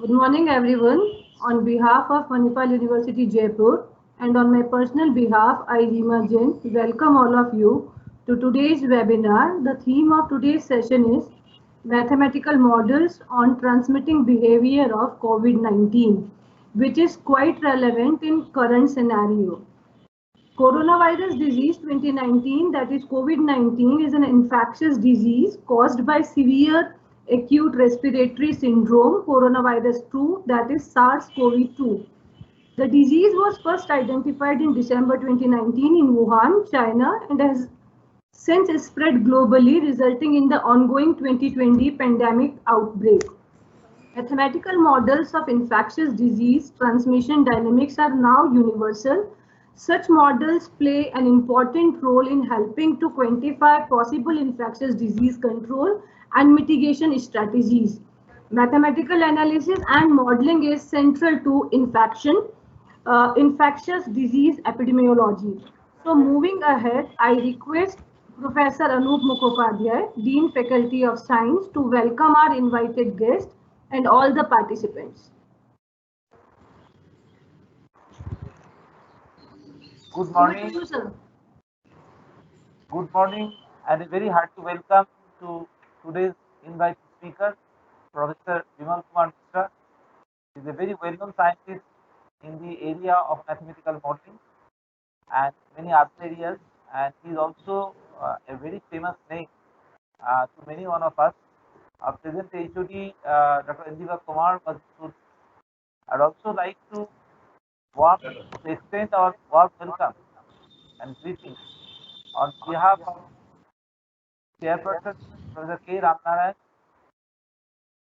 Good morning, everyone. On behalf of Manipal University, Jaipur, and on my personal behalf, I, Reema Jain, welcome all of you to today's webinar. The theme of today's session is Mathematical Models on Transmitting Behavior of COVID-19, which is quite relevant in current scenario. Coronavirus disease 2019, that is COVID-19, is an infectious disease caused by severe acute respiratory syndrome, coronavirus 2, that is SARS-CoV-2. The disease was first identified in December 2019 in Wuhan, China, and has since spread globally, resulting in the ongoing 2020 pandemic outbreak. Mathematical models of infectious disease transmission dynamics are now universal. Such models play an important role in helping to quantify possible infectious disease control and mitigation strategies. Mathematical analysis and modeling is central to infectious disease epidemiology. So moving ahead, I request Professor Anup Mukhopadhyay, Dean Faculty of Science, to welcome our invited guest and all the participants. Good Over to morning. you, sir. Good morning, and a very hearty welcome to today's invited speaker, Professor Vimal Kumar Mishra. He is a very well-known scientist in the area of mathematical modeling and many other areas, and he is also a very famous name to many one of us. Our present HOD, Dr. Indiva Kumar, I'd also like to extend our warm welcome and greetings on behalf of Chairperson Professor K. Ramnarayan,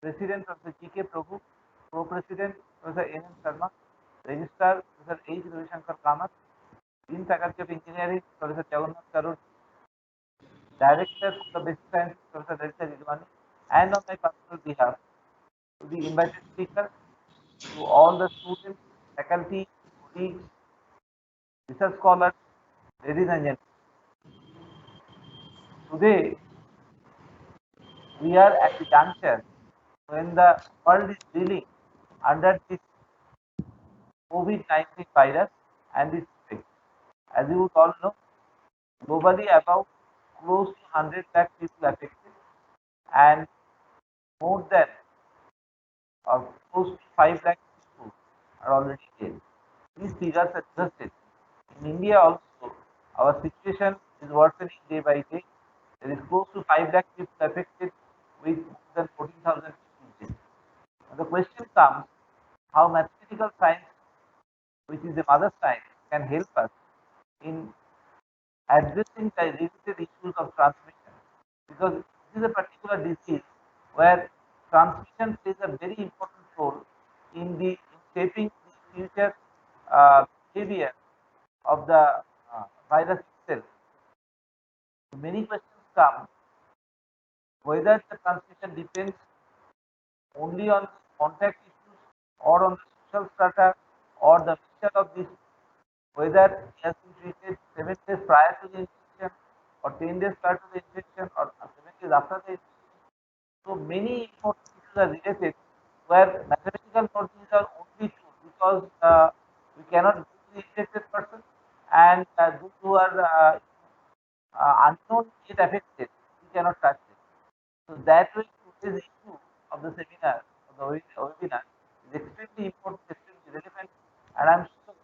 President Professor G.K. Prabhu, Co-President Professor N.M. Sharma, Registrar Professor H. Ravishankar Kamath, Dean Faculty of Engineering Professor Jagannath Karur, Director of the Basic Sciences Professor Lalita Ridwani, and on my personal behalf to the invited speaker, to all the students, faculty, colleagues, research scholars, ladies and gentlemen. Today, we are at the juncture when the world is dealing under this COVID-19 virus and this spread. As you would all know, globally about close to 100 lakh people affected and more than or close to 5 lakh people are already dead. These figures are adjusted. In India also, our situation is worsening day by day. There is close to 5 lakh people affected with more than 14,000 people dead. Now the question comes how mathematical science, which is the mother science, can help us in addressing the related issues of transmission, because this is a particular disease where transmission plays a very important role in shaping the future behavior of the virus itself. Many questions come whether the transmission depends only on contact issues or on the social strata or the mixture of these, whether it has been treated 7 days prior to the infection or 10 days prior to the infection or 7 days after the infection. So many important issues are related where mathematical models are only two, because we cannot go to the infected person, and those who are unknown yet affected, we cannot touch them. So that way today's issue of the seminar, of the webinar, is extremely important, extremely relevant, and I'm sure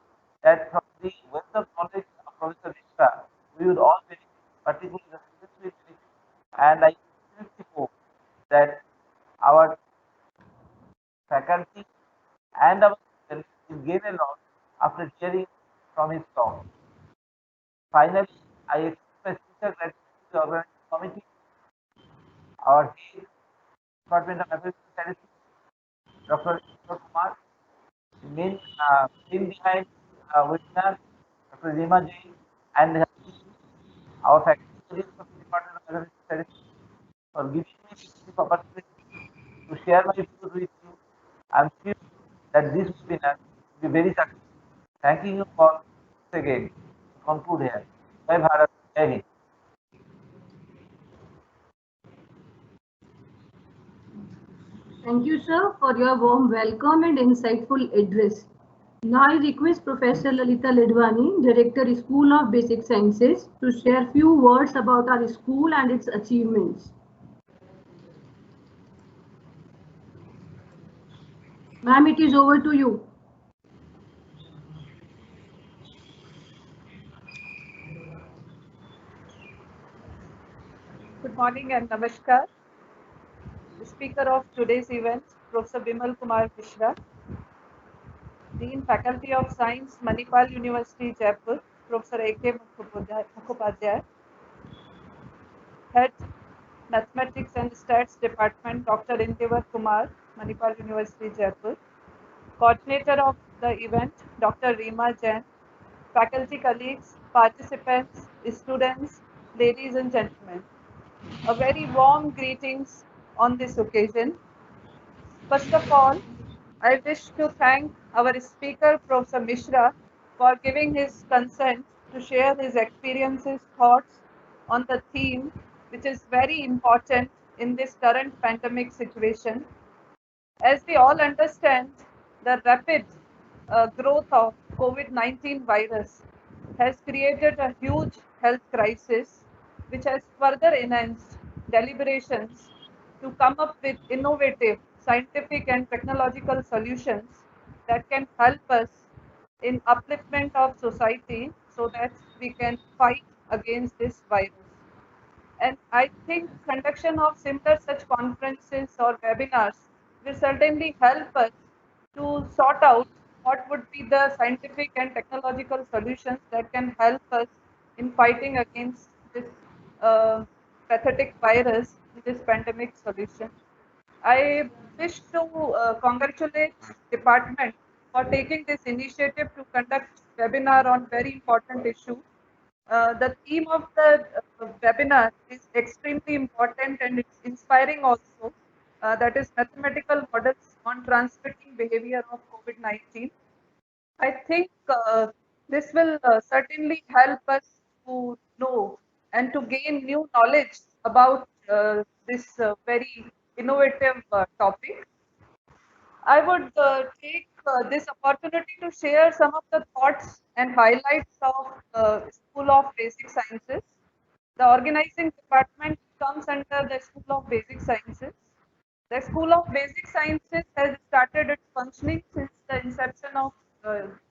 that from the wealth of knowledge of Professor Mishra, we will all benefit, particularly the students will benefit, and I sincerely hope that our faculty and our students will gain a lot after hearing from his talk. Finally, I express my sincere gratitude to the organizing committee, our head, Department of Mathematical Statistics, Dr. Indra Kumar, the main team behind webinar, Dr. Reema Jain, and our faculty colleagues of the Department of Mathematical Statistics for giving me this opportunity to share my views with you. I'm sure that this webinar will be very successful. Thanking you all once again. Conclude here. Jai Bharat, Jai Hind. Thank you, sir, for your warm welcome and insightful address. Now I request Professor Lalita Ledwani, Director, School of Basic Sciences, to share few words about our school and its achievements. Ma'am, it is over to you. Good morning and namaskar. The speaker of today's event, Professor Bimal Kumar Mishra, Dean Faculty of Science, Manipal University, Jaipur, Professor A.K. Mukhopadhyay, Head Mathematics and Stats Department, Dr. Indevar Kumar, Manipal University, Jaipur, Coordinator of the event, Dr. Reema Jain, faculty colleagues, participants, students, ladies and gentlemen. A very warm greetings on this occasion. First of all, I wish to thank our speaker, Professor Mishra, for giving his consent to share his experiences, thoughts on the theme, which is very important in this current pandemic situation. As we all understand, the rapid growth of COVID-19 virus has created a huge health crisis, which has further enhanced deliberations to come up with innovative scientific and technological solutions that can help us in upliftment of society so that we can fight against this virus. And I think conduction of similar such conferences or webinars will certainly help us to sort out what would be the scientific and technological solutions that can help us in fighting against this pathetic virus, this pandemic solution. I wish to congratulate department for taking this initiative to conduct webinar on very important issue. The theme of the webinar is extremely important and it's inspiring also. That is mathematical models on transmitting behavior of COVID-19. I think this will certainly help us to know and to gain new knowledge about this very innovative topic. I would take this opportunity to share some of the thoughts and highlights of School of Basic Sciences. The organizing department comes under the School of Basic Sciences. The School of Basic Sciences has started its functioning since the inception of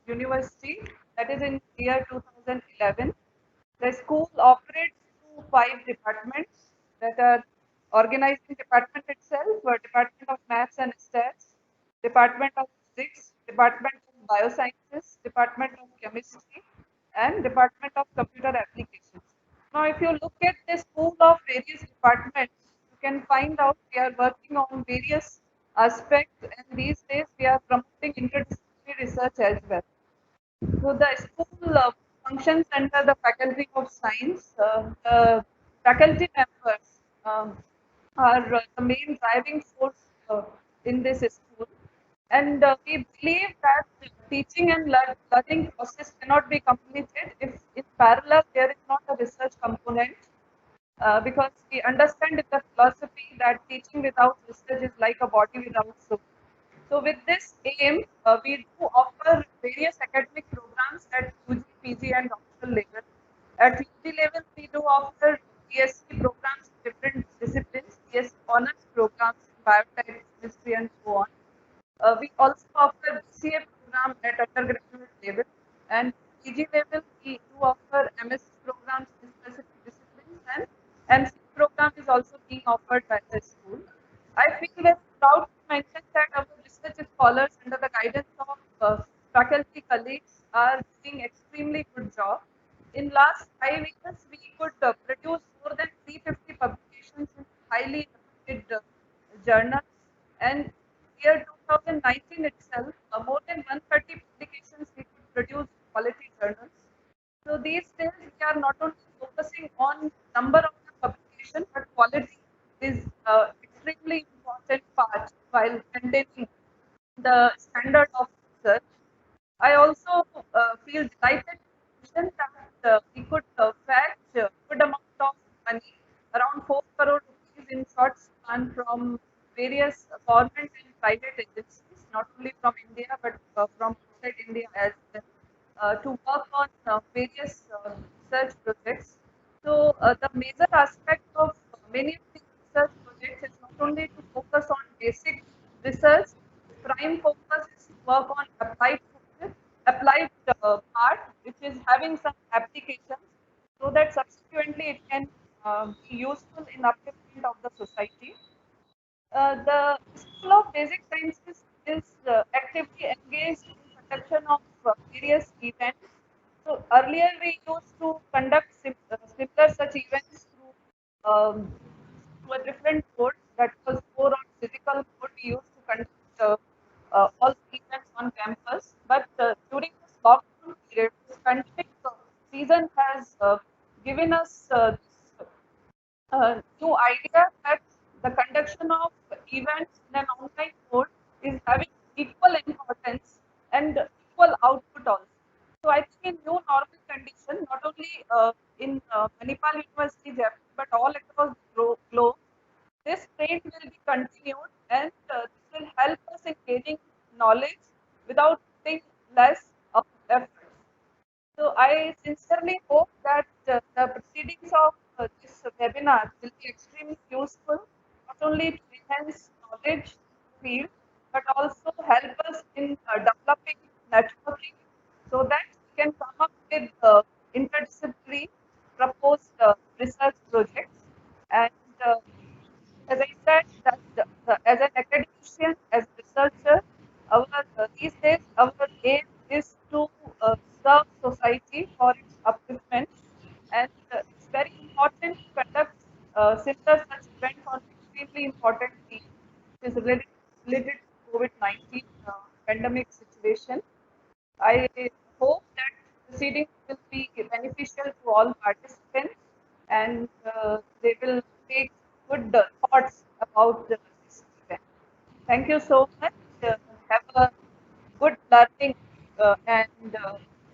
university, that is in year 2011. The school operates through 5 departments that are organizing department itself, Department of Maths and Stats, Department of Physics, Department of Biosciences, Department of Chemistry, and Department of Computer Applications. Now, if you look at the school of various departments, you can find out we are working on various aspects, and these days we are promoting interdisciplinary research as well. So the school functions under the Faculty of Science. The faculty members are the main driving force in this school. And we believe that teaching and learning process cannot be completed if in parallel there is not a research component, because we understand in the philosophy that teaching without research is like a body without soul. So with this aim, we do offer various academic programs at UG, PG and doctoral level. At UG level, we do offer BSc programs in different disciplines, BSc honors programs in biotech, chemistry and so on. We also offer BCA program at undergraduate level, and PG level we do offer MSc programs in specific disciplines, and MC program is also being offered by the school. I feel very proud to mention that our research scholars under the guidance of faculty colleagues are doing extremely good job. In last 5 years, we could produce more than 350 publications in highly reputed journals, and year 2019 itself, more than 130 publications we could produce quality journals. So these days we are not only focusing on number of the publication, but quality is extremely important part while maintaining the standard of research. I also feel delighted to mention that we could fetch a good amount of money, around 4 crore rupees in short span from various government and private agencies, not only from India but from outside India as well, to work on various research projects. So the major aspect of many of these research projects is not only to focus on basic research. Prime focus is to work on applied part, which is having some applications, so that subsequently it can be useful in upliftment of the society. The School of Basic Sciences is actively engaged in conduction of various events. So earlier we used to conduct similar such events through a different mode, that was more on physical mode. We used to conduct all the events on campus. But during this lockdown period, this pandemic season has given us this new idea that the conduction of events in an online mode is having equal importance and equal output also. So I think in new normal condition, not only in Manipal University, Jaipur, but all across the globe, this trend will be continued, and this will help us in gaining knowledge without putting less of effort. So I sincerely hope that the proceedings of this webinar will be extremely useful, not only to enhance knowledge in the field, but also help us in developing networking, so that we can come up with interdisciplinary proposed research projects. And as I said, that as an academician, as a researcher, our these days our aim is to serve society for its upliftment, and it's very important to conduct similar such events on extremely important themes, which is related to COVID-19 pandemic situation. I hope that proceedings will be beneficial to all participants, and they will take good thoughts about this event. Thank you so much. Have a good learning and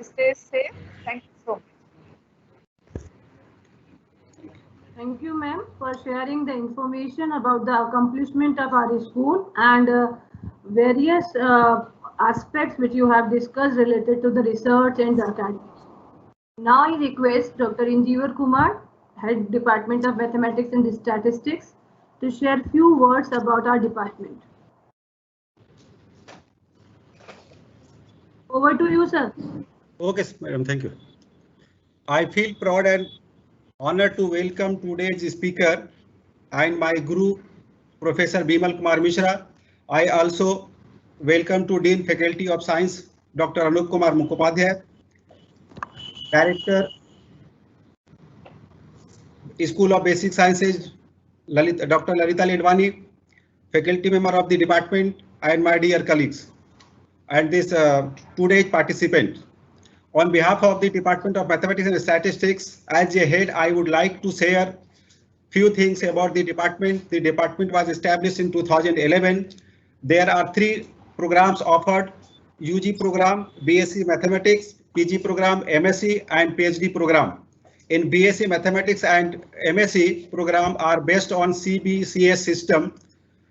stay safe. Thank you so much. Thank you, ma'am, for sharing the information about the accomplishment of our school and various aspects which you have discussed related to the research and the academics. Now I request Dr. Injeevar Kumar, Head Department of Mathematics and Statistics, to share few words about our department. Over to you, sir. Okay, madam, thank you. I feel proud and honored to welcome today's speaker and my guru, Professor Bimal Kumar Mishra. I also welcome to Dean Faculty of Science, Dr. Anup Kumar Mukhopadhyay, Director, School of Basic Sciences, Dr. Lalita Ledwani, faculty member of the department, and my dear colleagues, and this today's participant. On behalf of the Department of Mathematics and Statistics, as a head, I would like to share few things about the department. The department was established in 2011. There are 3 programs offered: UG program, BSc Mathematics, PG program, MSc, and PhD program. In BSc Mathematics and MSc program are based on CBCS system,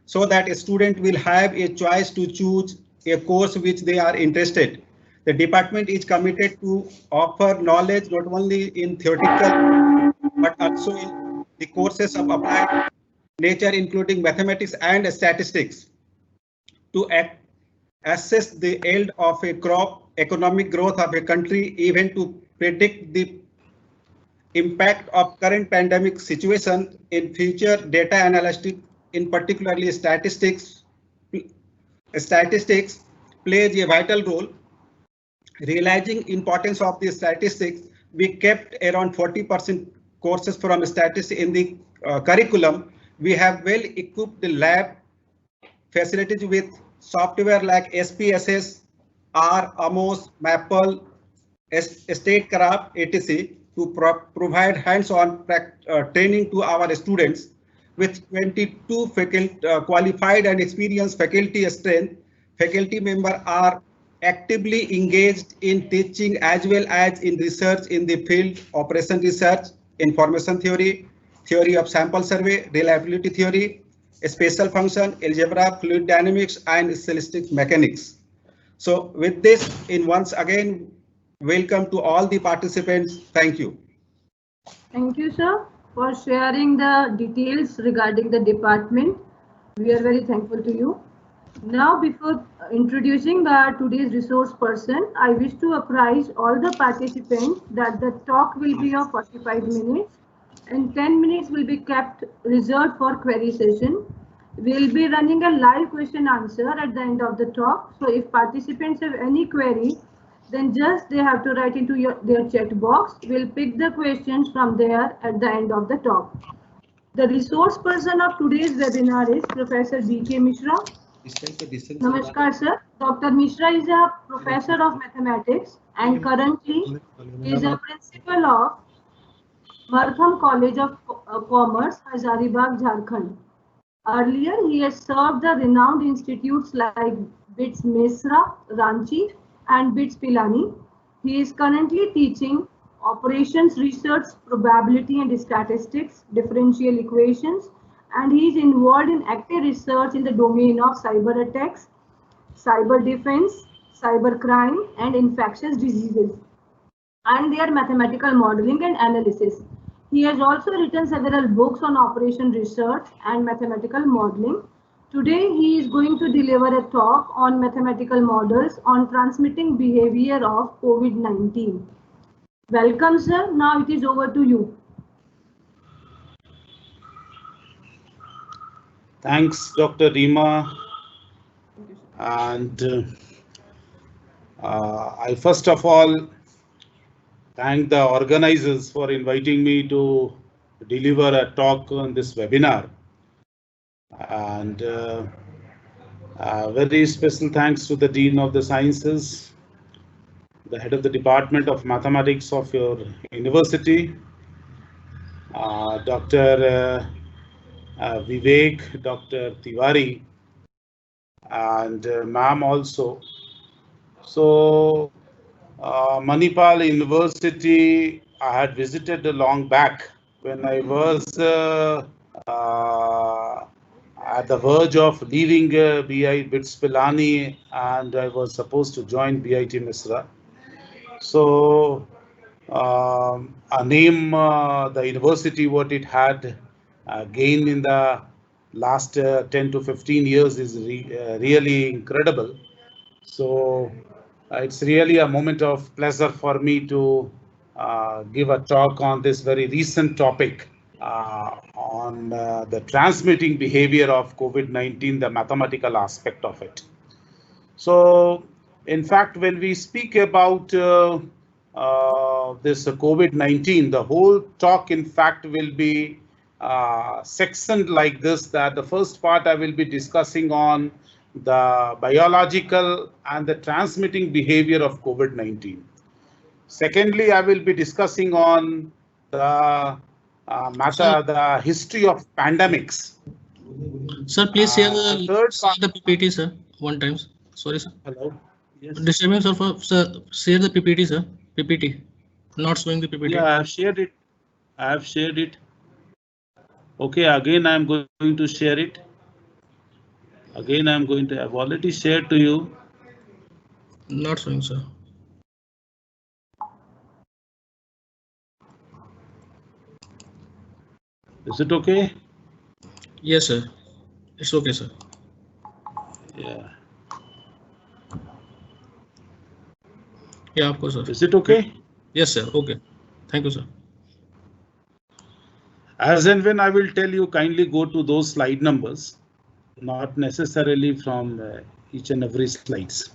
so that a student will have a choice to choose a course which they are interested. The department is committed to offer knowledge not only in theoretical but also in the courses of applied nature, including mathematics and statistics, to assess the yield of a crop, economic growth of a country, even to predict the impact of current pandemic situation in future. Data analytics, in particularly statistics plays a vital role. Realizing importance of the statistics, we kept around 40% courses from statistics in the curriculum. We have well equipped lab facilities with software like SPSS, R, AMOS, Maple, Statecraft, etc. to provide hands-on training to our students. With 22 faculty, qualified and experienced faculty strength, faculty members are actively engaged in teaching as well as in research in the field: operation research, information theory, theory of sample survey, reliability theory, spatial function, algebra, fluid dynamics, and stochastic mechanics. So with this, once again, welcome to all the participants. Thank you. Thank you, sir, for sharing the details regarding the department. We are very thankful to you. Now, before introducing today's resource person, I wish to apprise all the participants that the talk will be of 45 minutes and 10 minutes will be kept reserved for query session. We'll be running a live question answer at the end of the talk. So if participants have any query, then just they have to write into their chat box. We'll pick the questions from there at the end of the talk. The resource person of today's webinar is Professor B.K. Mishra. Namaskar, sir. Dr. Mishra is a professor of mathematics and currently is a principal of Markham College of Commerce, Hazaribagh, Jharkhand. Earlier, he has served the renowned institutes like BITS Mesra, Ranchi, and BITS Pilani. He is currently teaching operations research, probability and statistics, differential equations, and he is involved in active research in the domain of cyber attacks, cyber defense, cyber crime, and infectious diseases, and their mathematical modeling and analysis. He has also written several books on operation research and mathematical modeling. Today, he is going to deliver a talk on mathematical models on transmitting behavior of COVID-19. Welcome, sir. Now it is over to you. Thanks, Dr. Rima. And I first of all thank the organizers for inviting me to deliver a talk on this webinar. And very special thanks to the Dean of the Sciences, the head of the Department of Mathematics of your university, Dr. Vivek, Dr. Tiwari, and ma'am also. So Manipal University I had visited a long back when I was at the verge of leaving BITS Pilani, and I was supposed to join BIT Mesra. So a name, the university, what it had gained in the last 10 to 15 years is really incredible. So it's really a moment of pleasure for me to give a talk on this very recent topic on the transmitting behavior of COVID-19, the mathematical aspect of it. So, in fact, when we speak about this COVID-19, the whole talk, in fact, will be sectioned like this, that the first part I will be discussing on the biological and the transmitting behavior of COVID-19. Secondly, I will be discussing on the the history of pandemics. Sir, please share the PPT, sir. One time. Sorry, sir. Hello. Yes. Disturbing, sir. Sir, share the PPT, sir. PPT. Not showing the PPT. Yeah, I have shared it. I have shared it. Okay, again I am going to share it. Again I am going to. I've already shared to you. Not showing, sir. Is it okay? Yes, sir. It's okay, sir. Yeah. Yeah, of course, sir. Is it okay? Yes, sir. Okay. Thank you, sir. As and when I will tell you, kindly go to those slide numbers, not necessarily from each and every slides.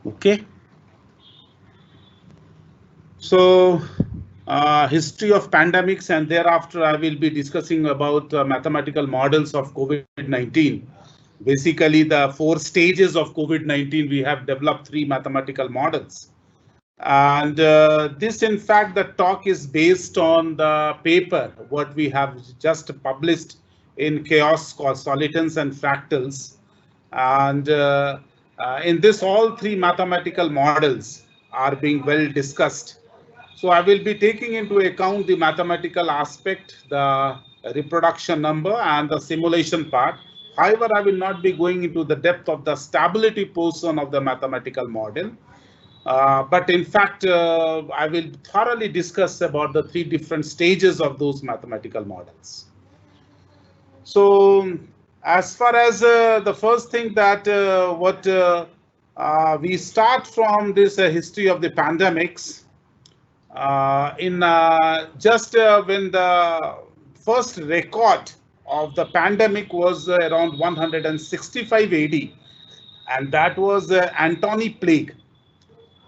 Okay. So history of pandemics, and thereafter I will be discussing about mathematical models of COVID-19. Basically, the 4 stages of COVID-19, we have developed 3 mathematical models. And this, in fact, the talk is based on the paper, what we have just published in Chaos, Solitons and Fractals. And in this, all 3 mathematical models are being well discussed. So I will be taking into account the mathematical aspect, the reproduction number and the simulation part. However, I will not be going into the depth of the stability portion of the mathematical model. But in fact, I will thoroughly discuss about the 3 different stages of those mathematical models. So, as far as the first thing that we start from this history of the pandemics, when the first record of the pandemic was around 165 AD, and that was Anthony Plague.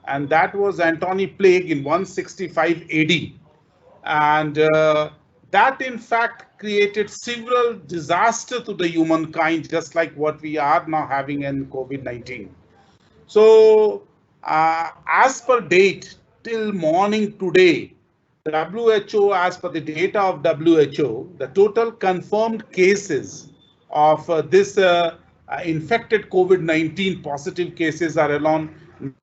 And that was Anthony Plague in 165 AD. And that in fact created several disasters to the humankind, just like what we are now having in COVID-19. So as per date, till morning today, WHO, as per the data of WHO, the total confirmed cases of this infected COVID-19 positive cases are around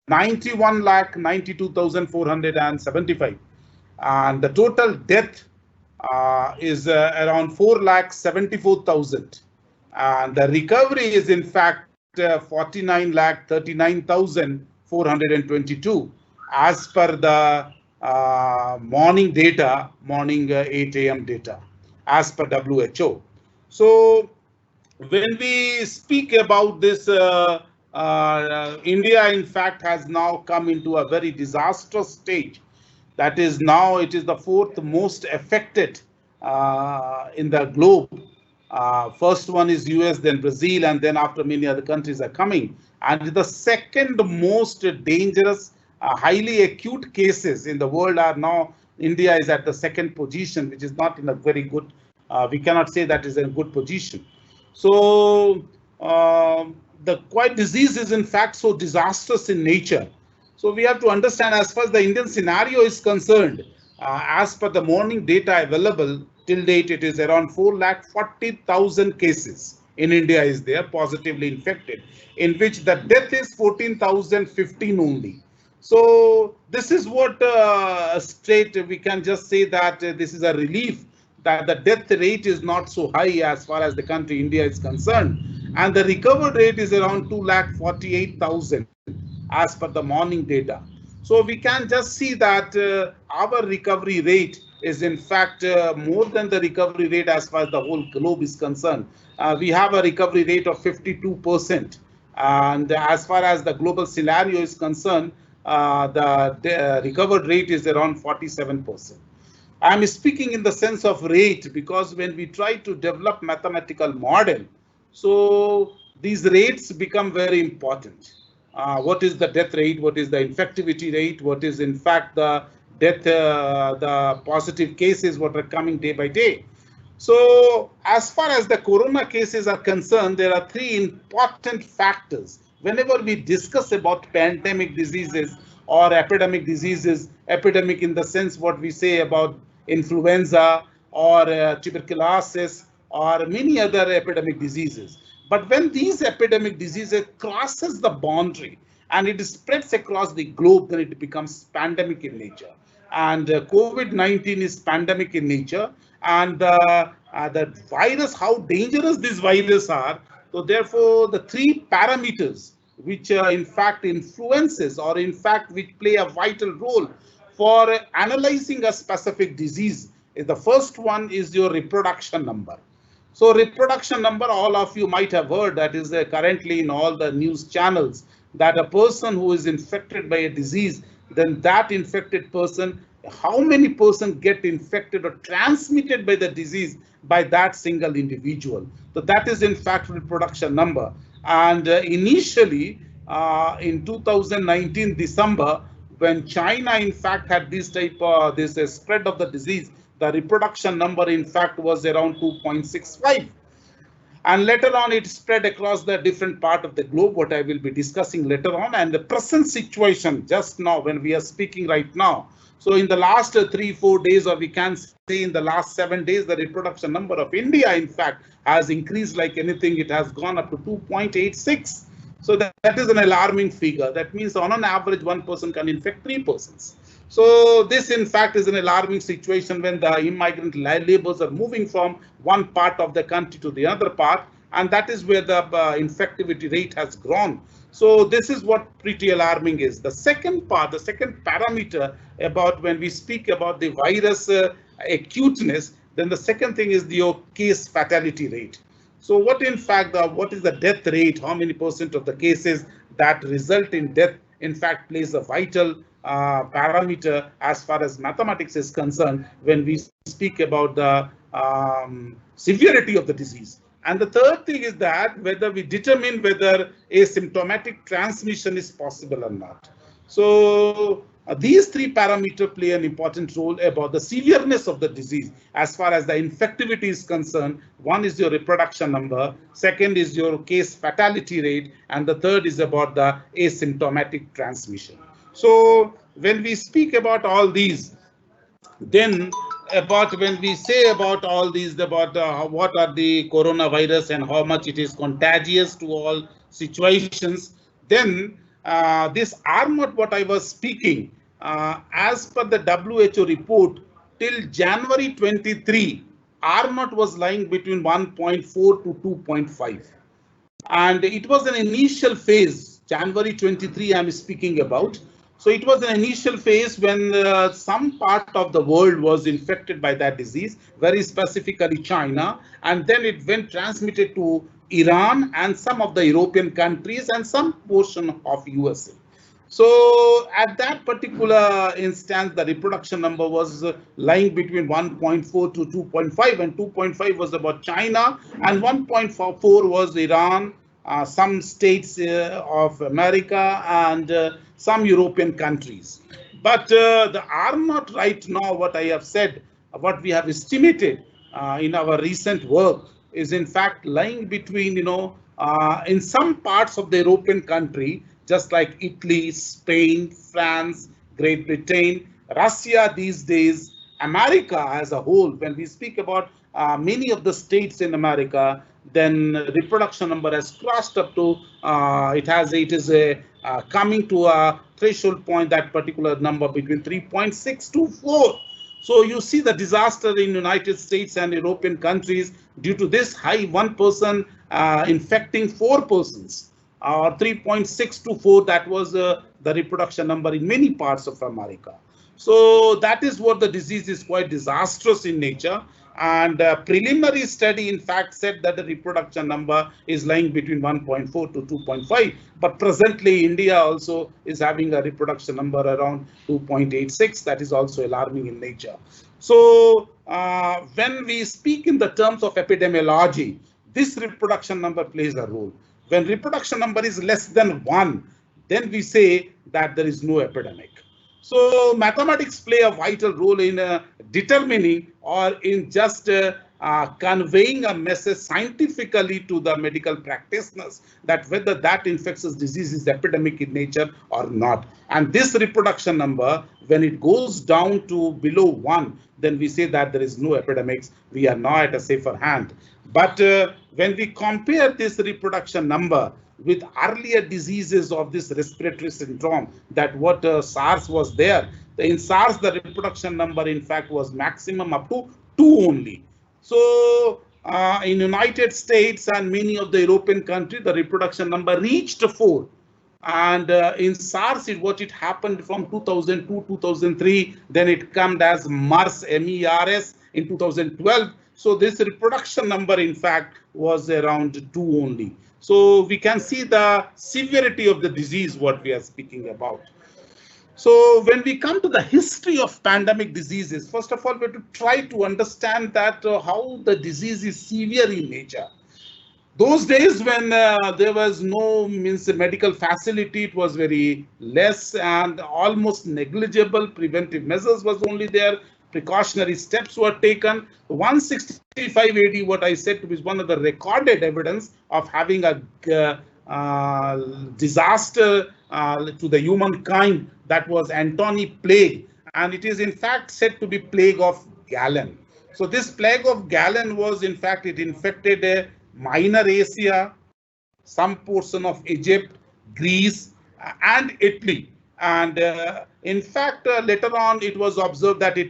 91,92,475, and the total death is around 4,74,000, and the recovery is in fact 49,39,422 as per the morning data, morning 8 a.m. data as per WHO. So when we speak about this, India in fact has now come into a very disastrous stage. That is, now it is the 4th most affected in the globe. First one is US, then Brazil, and then after many other countries are coming. And the second most dangerous, highly acute cases in the world are now, India is at the 2nd position, which is not in a very good, we cannot say that is a good position. So the disease is in fact so disastrous in nature. So we have to understand, as far as the Indian scenario is concerned, as per the morning data available till date, it is around 4,40,000 cases in India is there positively infected, in which the death is 14,015 only. So this is what straight we can just say that this is a relief that the death rate is not so high as far as the country India is concerned, and the recovered rate is around 2,48,000 as per the morning data. So we can just see that our recovery rate is in fact more than the recovery rate as far as the whole globe is concerned. We have a recovery rate of 52%, and as far as the global scenario is concerned, the recovered rate is around 47%. I am speaking in the sense of rate because when we try to develop mathematical model, so these rates become very important. What is the death rate? What is the infectivity rate? What is in fact the death, the positive cases, what are coming day by day? So as far as the corona cases are concerned, there are 3 important factors. Whenever we discuss about pandemic diseases or epidemic diseases, epidemic in the sense what we say about influenza or tuberculosis or many other epidemic diseases. But when these epidemic diseases crosses the boundary and it spreads across the globe, then it becomes pandemic in nature. And COVID-19 is pandemic in nature. And the virus, how dangerous these viruses are. So therefore, the 3 parameters which in fact influences or in fact which play a vital role for analyzing a specific disease is the first one is your reproduction number. So reproduction number, all of you might have heard that is currently in all the news channels, that a person who is infected by a disease, then that infected person, how many persons get infected or transmitted by the disease by that single individual. So that is in fact reproduction number. And initially in 2019 December, when China in fact had this type of this spread of the disease, the reproduction number in fact was around 2.65. And later on it spread across the different part of the globe, what I will be discussing later on. And the present situation just now when we are speaking right now. So in the last 3-4 days, or we can say in the last 7 days, the reproduction number of India in fact has increased like anything. It has gone up to 2.86. So that is an alarming figure. That means on an average, one person can infect 3 persons. So this in fact is an alarming situation when the immigrant laborers are moving from one part of the country to the other part, and that is where the infectivity rate has grown. So this is what pretty alarming is. The second part, the second parameter about when we speak about the virus acuteness, then the second thing is the case fatality rate. So what in fact, what is the death rate? How many percent of the cases that result in death in fact plays a vital parameter as far as mathematics is concerned when we speak about the severity of the disease. And the third thing is that whether we determine whether asymptomatic transmission is possible or not. So these three parameters play an important role about the severeness of the disease as far as the infectivity is concerned. One is your reproduction number, second is your case fatality rate, and the third is about the asymptomatic transmission. So when we speak about all these, then about when we say about all these, about what are the coronavirus and how much it is contagious to all situations, then this are not what I was speaking. As per the WHO report, till January 23, R0 was lying between 1.4 to 2.5. And it was an initial phase, January 23 I'm speaking about. So it was an initial phase when some part of the world was infected by that disease, very specifically China, and then it went transmitted to Iran and some of the European countries and some portion of USA. So at that particular instance, the reproduction number was lying between 1.4 to 2.5, and 2.5 was about China, and 1.44 was Iran, some states of America, and some European countries. But the R0 right now, what I have said, what we have estimated in our recent work is in fact lying between, in some parts of the European country, just like Italy, Spain, France, Great Britain, Russia these days, America as a whole. When we speak about many of the states in America, then reproduction number has crossed up to, it is coming to a threshold point, that particular number between 3.6 to 4. So you see the disaster in United States and European countries due to this high, one person infecting 4 persons. 3.6 to 4, that was the reproduction number in many parts of America. So that is what the disease is quite disastrous in nature. And preliminary study, in fact, said that the reproduction number is lying between 1.4 to 2.5. But presently, India also is having a reproduction number around 2.86. That is also alarming in nature. So when we speak in the terms of epidemiology, this reproduction number plays a role. When reproduction number is less than 1, then we say that there is no epidemic. So mathematics play a vital role in determining or in just conveying a message scientifically to the medical practitioners that whether that infectious disease is epidemic in nature or not. And this reproduction number, when it goes down to below 1, then we say that there is no epidemics. We are now at a safer hand. But when we compare this reproduction number with earlier diseases of this respiratory syndrome, that what SARS was there, in SARS the reproduction number in fact was maximum up to 2 only. So in United States and many of the European countries, the reproduction number reached 4. And in SARS, what it happened from 2002, 2003, then it came as MERS, MERS in 2012. So this reproduction number, in fact, was around 2 only. So we can see the severity of the disease, what we are speaking about. So when we come to the history of pandemic diseases, first of all, we have to try to understand that how the disease is severe in nature. Those days when there was no medical facility, it was very less and almost negligible. Preventive measures was only there. Precautionary steps were taken. 165 AD, what I said is one of the recorded evidence of having a disaster to the humankind, that was Antony plague, and it is in fact said to be plague of Galen. So this plague of Galen was in fact, it infected Minor Asia, some portion of Egypt, Greece, and Italy. And in fact, later on, it was observed that the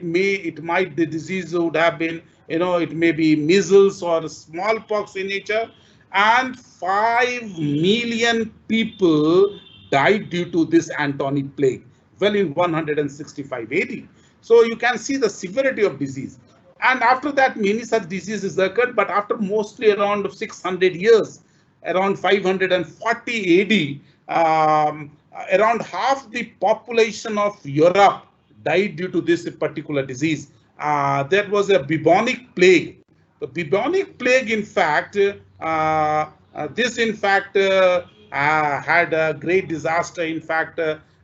disease would have been, it may be measles or smallpox in nature, and 5 million people died due to this Antony plague, well in 165 AD. So you can see the severity of disease. And after that, many such diseases occurred, but after mostly around 600 years, around 540 AD, around half the population of Europe died due to this particular disease. That was a bubonic plague. The bubonic plague, in fact, this in fact had a great disaster. In fact,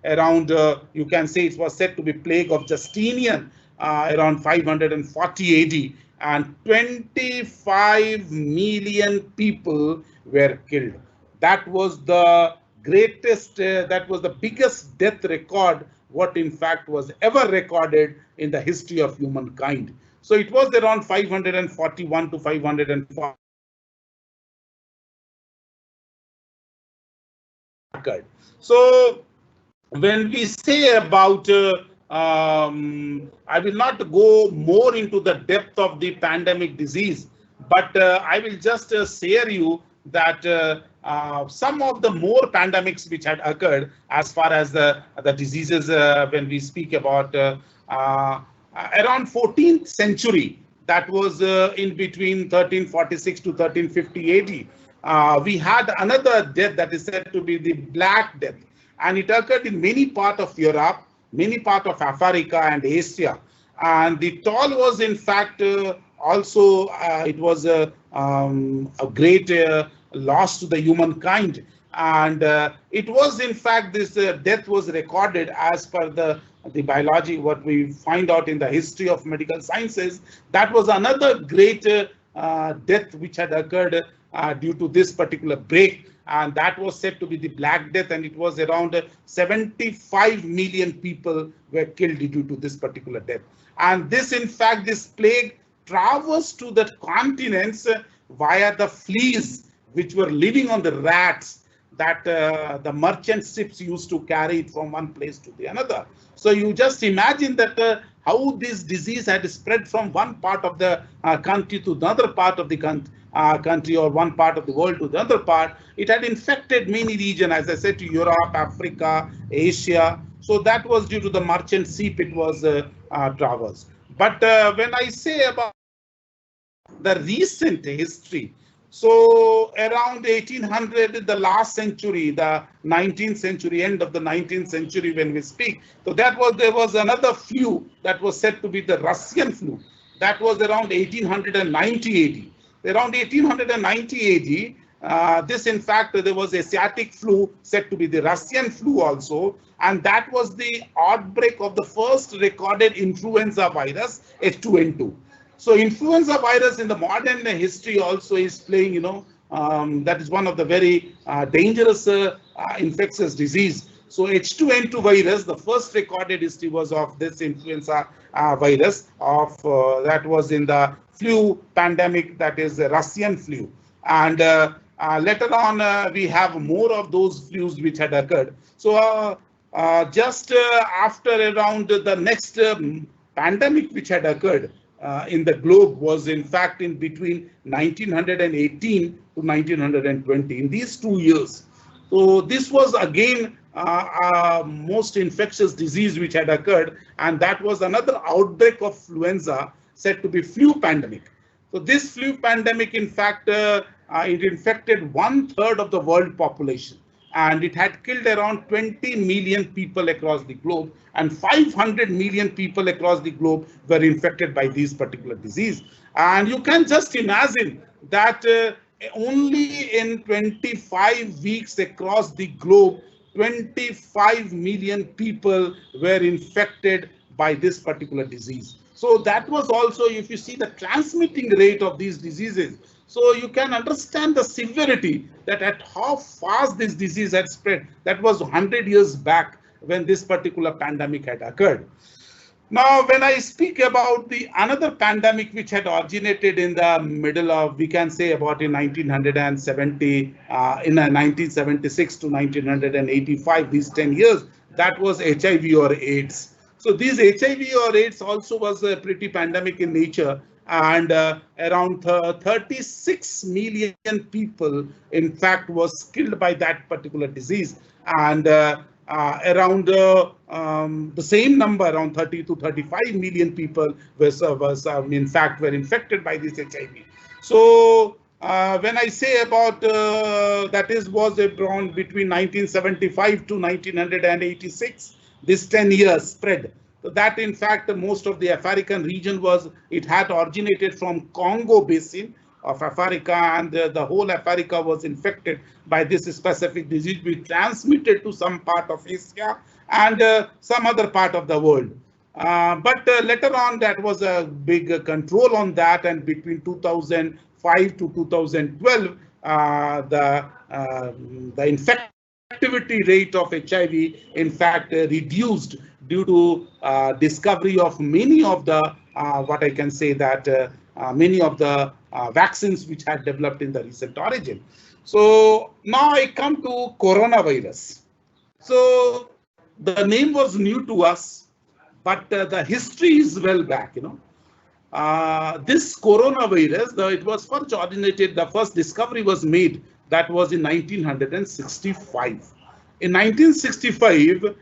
around, you can say it was said to be plague of Justinian, around 540 AD, and 25 million people were killed. That was the greatest, that was the biggest death record what in fact was ever recorded in the history of humankind. So it was around 541 to 540. So when we say about, I will not go more into the depth of the pandemic disease, but I will just share you that some of the more pandemics which had occurred as far as the diseases, when we speak about around 14th century, that was in between 1346 to 1350 AD, we had another death that is said to be the Black Death, and it occurred in many parts of Europe, many parts of Africa and Asia. And the toll was in fact also, it was a great loss to the humankind. And it was in fact, this death was recorded as per the biology, what we find out in the history of medical sciences. That was another great death which had occurred due to this particular break, and that was said to be the Black Death, and it was around 75 million people were killed due to this particular death. And this, in fact, this plague traversed to the continents via the fleas which were living on the rats that the merchant ships used to carry it from one place to the another. So you just imagine that how this disease had spread from one part of the country to another part of the country, or one part of the world to the other part. It had infected many regions, as I said, to Europe, Africa, Asia. So that was due to the merchant ship it was traversed. But when I say about the recent history, so around 1800, the last century, the 19th century, end of the 19th century when we speak, so there was another flu that was said to be the Russian flu. That was around 1890 AD. Around 1890 AD, this in fact, there was Asiatic flu said to be the Russian flu also, and that was the outbreak of the first recorded influenza virus, H2N2. So influenza virus in the modern history also is playing, that is one of the very dangerous infectious disease. So H2N2 virus, the first recorded history was of this influenza virus of that was in the flu pandemic, that is the Russian flu. And later on, we have more of those flus which had occurred. So just after around the next pandemic which had occurred in the globe was in fact in between 1918 to 1920, in these 2 years. So this was again most infectious disease which had occurred, and that was another outbreak of influenza said to be flu pandemic. So this flu pandemic, in fact, it infected 1/3 of the world population, and it had killed around 20 million people across the globe, and 500 million people across the globe were infected by this particular disease. And you can just imagine that only in 25 weeks across the globe, 25 million people were infected by this particular disease. So that was also, if you see the transmitting rate of these diseases, so you can understand the severity that at how fast this disease had spread. That was 100 years back when this particular pandemic had occurred. Now, when I speak about the another pandemic which had originated in the middle of, we can say about in 1970, in 1976 to 1985, these 10 years, that was HIV or AIDS. So these HIV or AIDS also was a pretty pandemic in nature, and around 36 million people, in fact, was killed by that particular disease, and around the same number, around 30 to 35 million people in fact were infected by this HIV. So when I say about that was around between 1975 to 1986, this 10 years spread. So that in fact most of the African region it had originated from Congo basin of Africa, and the whole Africa was infected by this specific disease, which transmitted to some part of Asia and some other part of the world. But later on, that was a big control on that, and between 2005 to 2012, the infectivity rate of HIV, in fact, reduced due to discovery of many of the what I can say that many of the vaccines which had developed in the recent origin. So now I come to coronavirus. So the name was new to us, but the history is well back, this coronavirus, it was first originated, the first discovery was made, that was in 1965. In 1965,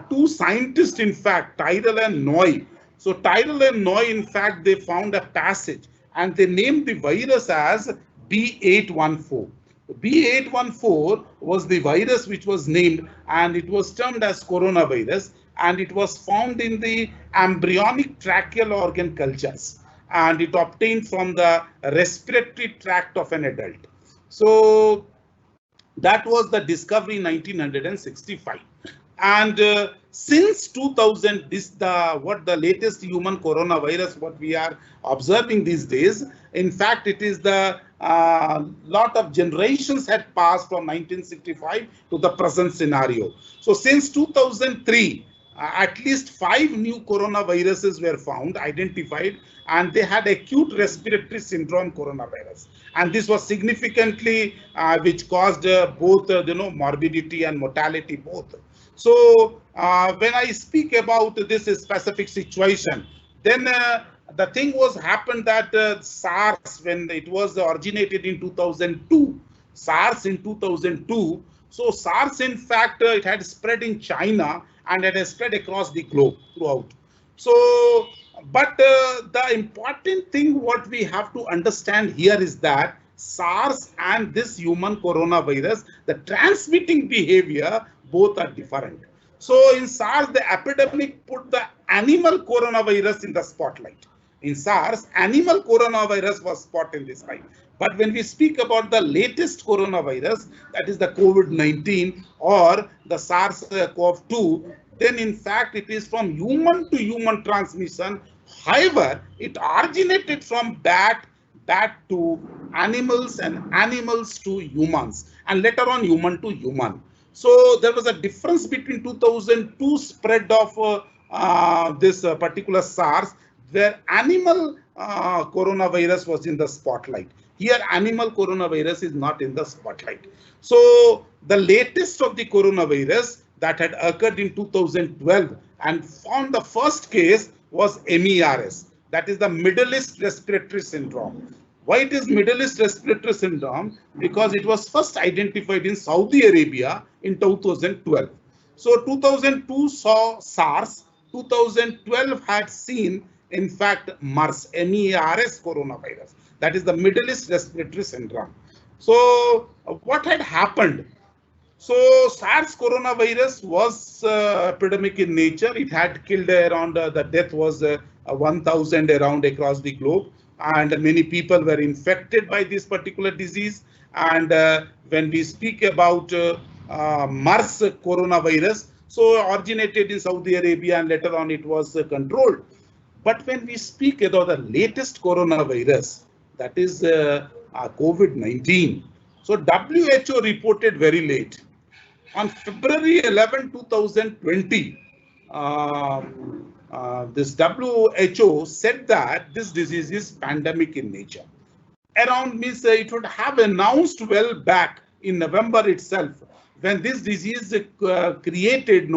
two scientists, in fact, Tyrrell and Noy. So Tyrrell and Noy, in fact, they found a passage and they named the virus as B814. B814 was the virus which was named, and it was termed as coronavirus, and it was found in the embryonic tracheal organ cultures, and it obtained from the respiratory tract of an adult. So that was the discovery in 1965. And since 2000, the latest human coronavirus, what we are observing these days, in fact, it is the lot of generations had passed from 1965 to the present scenario. So since 2003, at least 5 new coronaviruses were found, identified, and they had acute respiratory syndrome coronavirus. And this was significantly, which caused both, morbidity and mortality both. So when I speak about this specific situation, then the thing happened that SARS, when it was originated in 2002, SARS in 2002. So SARS, in fact, it had spread in China and it has spread across the globe throughout. So, but the important thing what we have to understand here is that SARS and this human coronavirus, the transmitting behavior, both are different. So in SARS, the epidemic put the animal coronavirus in the spotlight. In SARS, animal coronavirus was spotted in this light. But when we speak about the latest coronavirus, that is the COVID-19 or the SARS-CoV-2, then in fact it is from human to human transmission. However, it originated from bat to animals and animals to humans, and later on human to human. So there was a difference between 2002 spread of this particular SARS, where animal coronavirus was in the spotlight. Here, animal coronavirus is not in the spotlight. So the latest of the coronavirus that had occurred in 2012 and found the first case was MERS, that is the Middle East Respiratory Syndrome. Why it is Middle East Respiratory Syndrome? Because it was first identified in Saudi Arabia in 2012. So 2002 saw SARS, 2012 had seen, in fact, MERS, MERS coronavirus. That is the Middle East Respiratory Syndrome. So what had happened? So SARS coronavirus was epidemic in nature. It had killed around, the death was 1,000 around across the globe, and many people were infected by this particular disease. And when we speak about MERS coronavirus, so originated in Saudi Arabia and later on it was controlled. But when we speak about the latest coronavirus, that is COVID-19, so WHO reported very late. On February 11, 2020, this WHO said that this disease is pandemic in nature. Around means it would have announced well back in November itself, when this disease created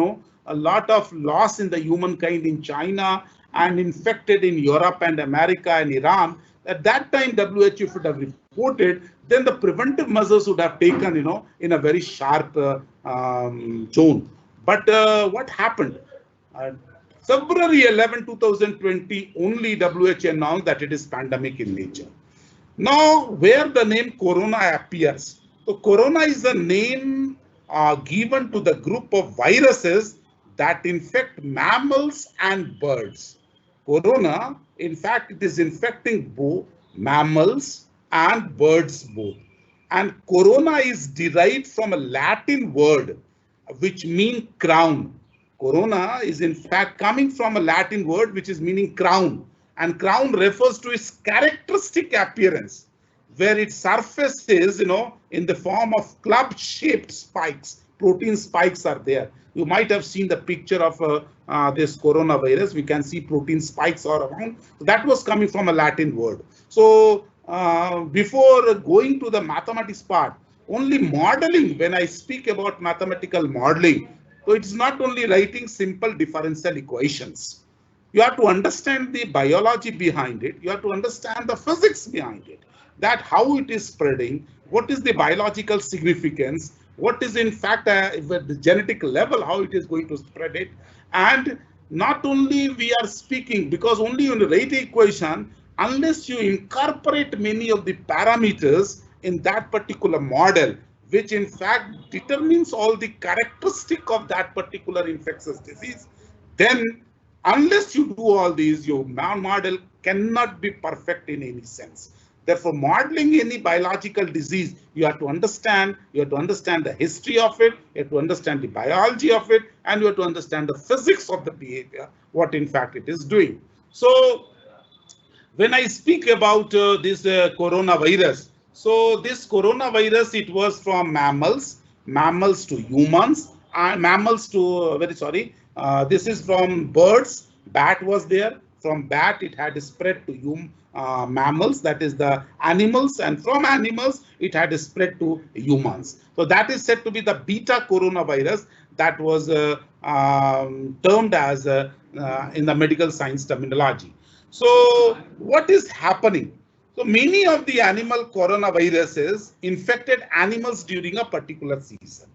a lot of loss in the humankind in China and infected in Europe and America and Iran. At that time, WHO should have reported, then the preventive measures would have taken, in a very sharp tone. But what happened? February 11, 2020, only WHO announced that it is pandemic in nature. Now, where the name corona appears. So, corona is a name given to the group of viruses that infect mammals and birds. Corona, in fact, it is infecting both mammals and birds both. And corona is derived from a Latin word which means crown. Corona is in fact coming from a Latin word which is meaning crown. And crown refers to its characteristic appearance, where its surface is, in the form of club-shaped spikes. Protein spikes are there. You might have seen the picture of this coronavirus. We can see protein spikes all around. So that was coming from a Latin word. So before going to the mathematics part, only modeling, when I speak about mathematical modeling, so it's not only writing simple differential equations. You have to understand the biology behind it. You have to understand the physics behind it, that how it is spreading, what is the biological significance, what is in fact at the genetic level, how it is going to spread it. And not only we are speaking, because only in the rate equation, unless you incorporate many of the parameters in that particular model, which in fact determines all the characteristic of that particular infectious disease, then unless you do all these, your model cannot be perfect in any sense. Therefore, modeling any biological disease, you have to understand the history of it, you have to understand the biology of it, and you have to understand the physics of the behavior, what in fact it is doing. So, when I speak about this coronavirus, so this coronavirus, it was from mammals to humans, this is from birds. Bat was there. From bat, it had spread to mammals, that is the animals, and from animals, it had spread to humans. So that is said to be the beta coronavirus that was termed as in the medical science terminology. So what is happening? So many of the animal coronaviruses infected animals during a particular season.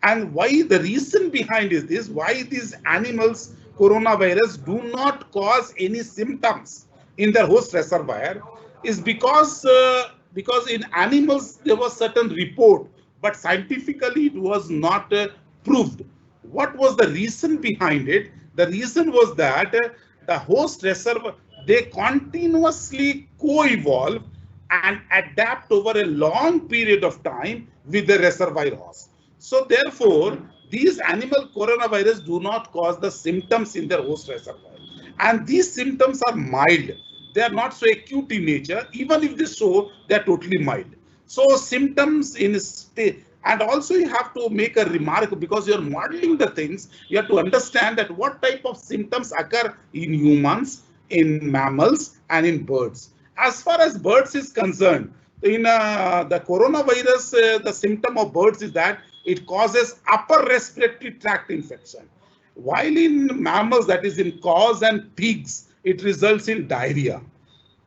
And why the reason behind is this, why these animals coronavirus do not cause any symptoms in their host reservoir is because in animals there was certain report, but scientifically it was not proved. What was the reason behind it? The reason was that the host reservoir, they continuously co-evolve and adapt over a long period of time with the reservoir host. So therefore, these animal coronavirus do not cause the symptoms in their host reservoir. And these symptoms are mild. They are not so acute in nature. Even if they show, they are totally mild. So symptoms in state, and also you have to make a remark, because you are modeling the things, you have to understand that what type of symptoms occur in humans, in mammals, and in birds. As far as birds is concerned, in the coronavirus, the symptom of birds is that it causes upper respiratory tract infection. While in mammals, that is in cows and pigs, it results in diarrhea.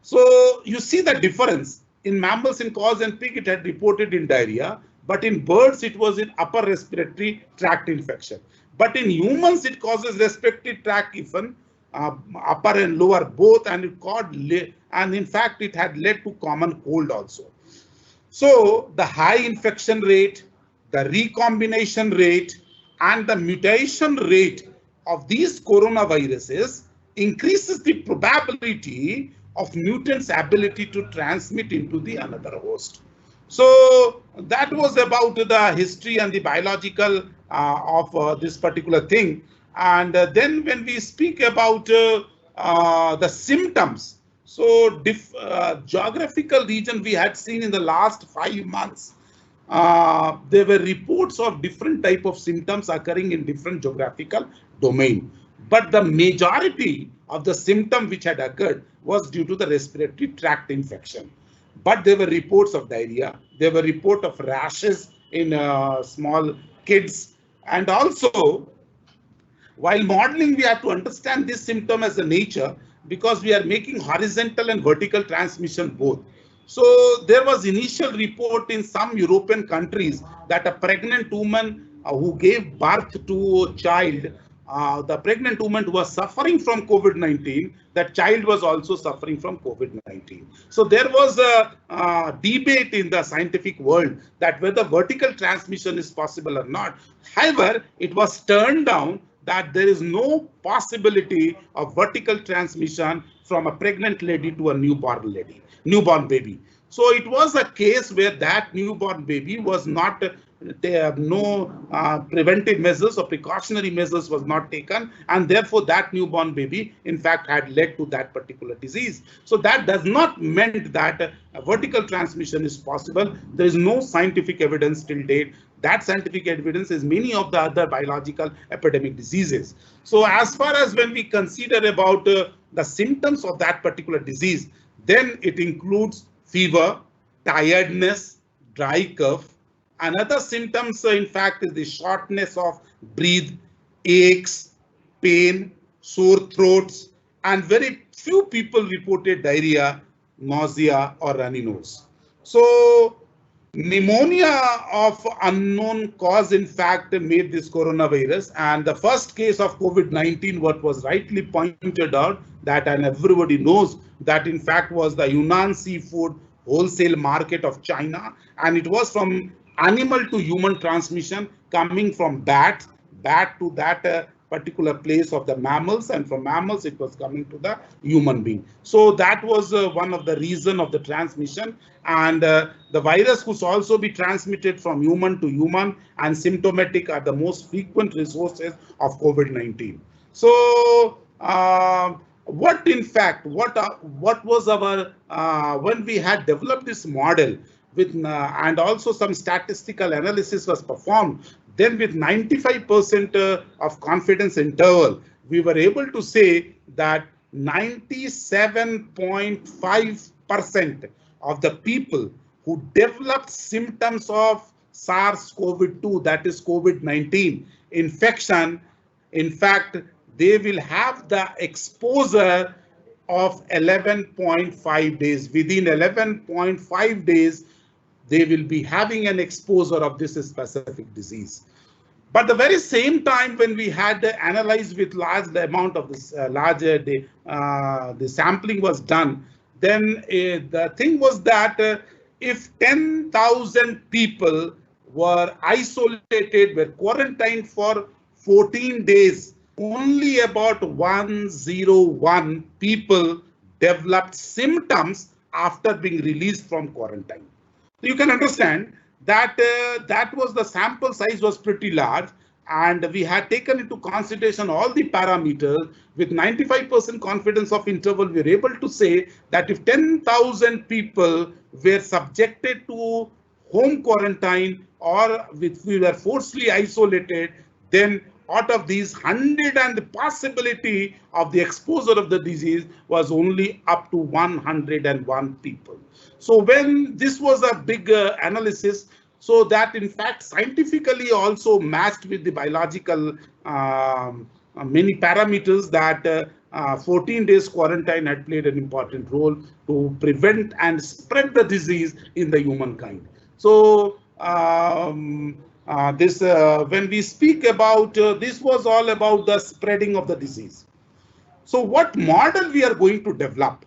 So you see the difference. In mammals, in cows and pig, it had reported in diarrhea, but in birds, it was in upper respiratory tract infection. But in humans, it causes respiratory tract even upper and lower both, and it caused, and in fact, it had led to common cold also. So the high infection rate, the recombination rate, and the mutation rate of these coronaviruses increases the probability of mutants' ability to transmit into the another host. So that was about the history and the biological of this particular thing. And then when we speak about the symptoms, so geographical region we had seen in the last 5 months, there were reports of different type of symptoms occurring in different geographical domain. But the majority of the symptom which had occurred was due to the respiratory tract infection. But there were reports of diarrhea, there were reports of rashes in small kids, and also While modeling, we have to understand this symptom as a nature, because we are making horizontal and vertical transmission both. So there was initial report in some European countries that a pregnant woman who gave birth to a child, the pregnant woman was suffering from COVID-19, that child was also suffering from COVID-19. So there was a debate in the scientific world that whether vertical transmission is possible or not. However, it was turned down that there is no possibility of vertical transmission from a pregnant lady to a newborn baby. So it was a case where that newborn baby was not, no preventive measures or precautionary measures was not taken, and therefore that newborn baby in fact had led to that particular disease. So that does not mean that vertical transmission is possible. There is no scientific evidence till date. That scientific evidence is many of the other biological epidemic diseases. So as far as when we consider about the symptoms of that particular disease, then it includes fever, tiredness, dry cough. Another symptoms, in fact, is the shortness of breath, aches, pain, sore throats, and very few people reported diarrhea, nausea, or runny nose. So pneumonia of unknown cause, in fact, made this coronavirus. And the first case of COVID-19, what was rightly pointed out, that and everybody knows that in fact was the Yunnan seafood wholesale market of China, and it was from animal to human transmission, coming from bat to that particular place of the mammals, and from mammals it was coming to the human being. So that was one of the reason of the transmission, and the virus could also be transmitted from human to human, and symptomatic are the most frequent resources of COVID-19. So what was our when we had developed this model with and also some statistical analysis was performed, then with 95% of confidence interval, we were able to say that 97.5% of the people who developed symptoms of SARS-CoV-2, that is COVID-19 infection, in fact, they will have the exposure of 11.5 days. Within 11.5 days, they will be having an exposure of this specific disease. But the very same time when we had analyzed with large amount of this the sampling was done, then the thing was that if 10,000 people were isolated, were quarantined for 14 days, only about 101 people developed symptoms after being released from quarantine. So you can understand that that was the sample size was pretty large, and we had taken into consideration all the parameters. With 95% confidence of interval, we were able to say that if 10,000 people were subjected to home quarantine or we were forcibly isolated, then out of these 100 and the possibility of the exposure of the disease was only up to 101 people. So when this was a big analysis, so that in fact scientifically also matched with the biological many parameters, that 14 days quarantine had played an important role to prevent and spread the disease in the humankind. So when we speak about this was all about the spreading of the disease. So what model we are going to develop?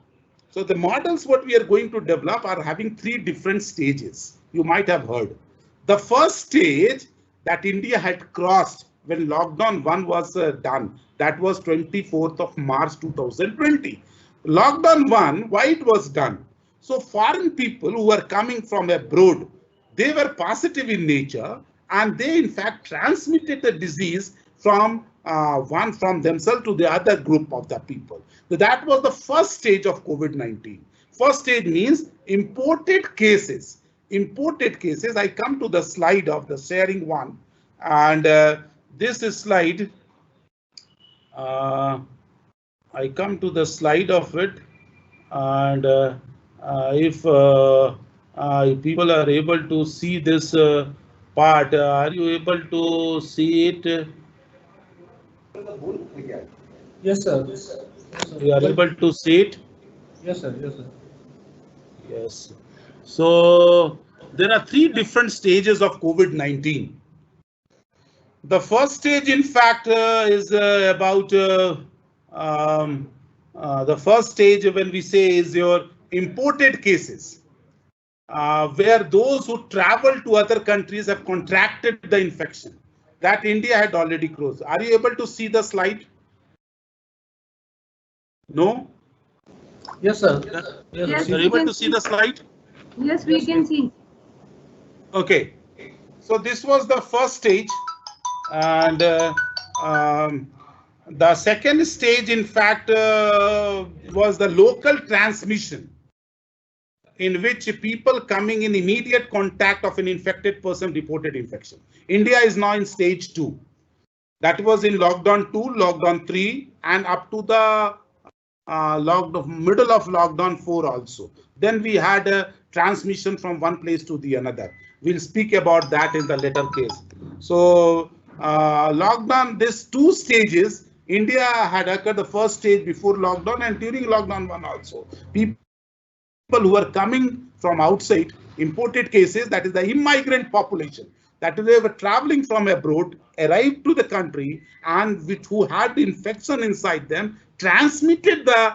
So the models what we are going to develop are having 3 different stages. You might have heard. The first stage that India had crossed when lockdown 1 was done, that was 24th of March 2020. Lockdown 1, why it was done? So foreign people who were coming from abroad, they were positive in nature, and they in fact transmitted the disease from one from themselves to the other group of the people. So that was the first stage of COVID-19. First stage means imported cases. Imported cases. I come to the slide of the sharing one, and this is slide. I come to the slide of it, and if people are able to see this part, are you able to see it? Yes, sir. You are able to see it? Yes, sir. Yes, sir. Yes. So there are three different stages of COVID-19. The first stage, in fact, is about the first stage when we say is your imported cases, where those who travel to other countries have contracted the infection. That India had already closed. Are you able to see the slide? No? Yes, sir. Yes, You're we able can to see see. the slide? Yes, we can see. Okay. So this was the first stage, and the second stage, in fact, was the local transmission, in which people coming in immediate contact of an infected person reported infection. India is now in stage 2. That was in lockdown 2, lockdown 3, and up to the middle of lockdown 4 also. Then we had a transmission from one place to the another. We'll speak about that in the later case. So lockdown, this 2 stages, India had occurred the first stage before lockdown and during lockdown 1 also. People who are coming from outside, imported cases, that is the immigrant population, that is they were traveling from abroad, arrived to the country, and who had the infection inside them, transmitted the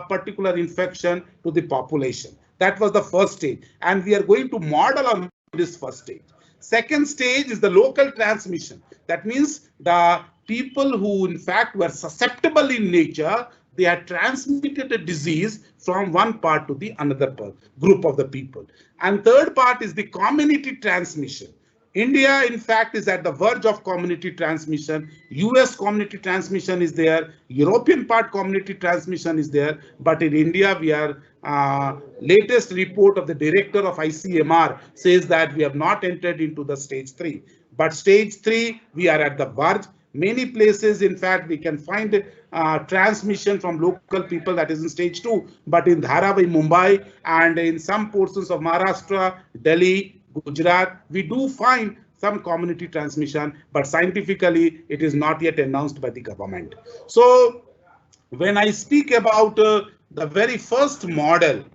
particular infection to the population. That was the first stage, and we are going to model on this first stage. Second stage is the local transmission. That means the people who in fact were susceptible in nature, they had transmitted a disease from one part to the another group of the people. And third part is the community transmission. India, in fact, is at the verge of community transmission. US community transmission is there. European part community transmission is there. But in India, we are latest report of the director of ICMR says that we have not entered into the stage 3. But stage 3, we are at the verge. Many places, in fact, we can find transmission from local people, that is in stage 2. But in Dharavi, Mumbai, and in some portions of Maharashtra, Delhi, Gujarat, we do find some community transmission, but scientifically it is not yet announced by the government. So when I speak about the very first model,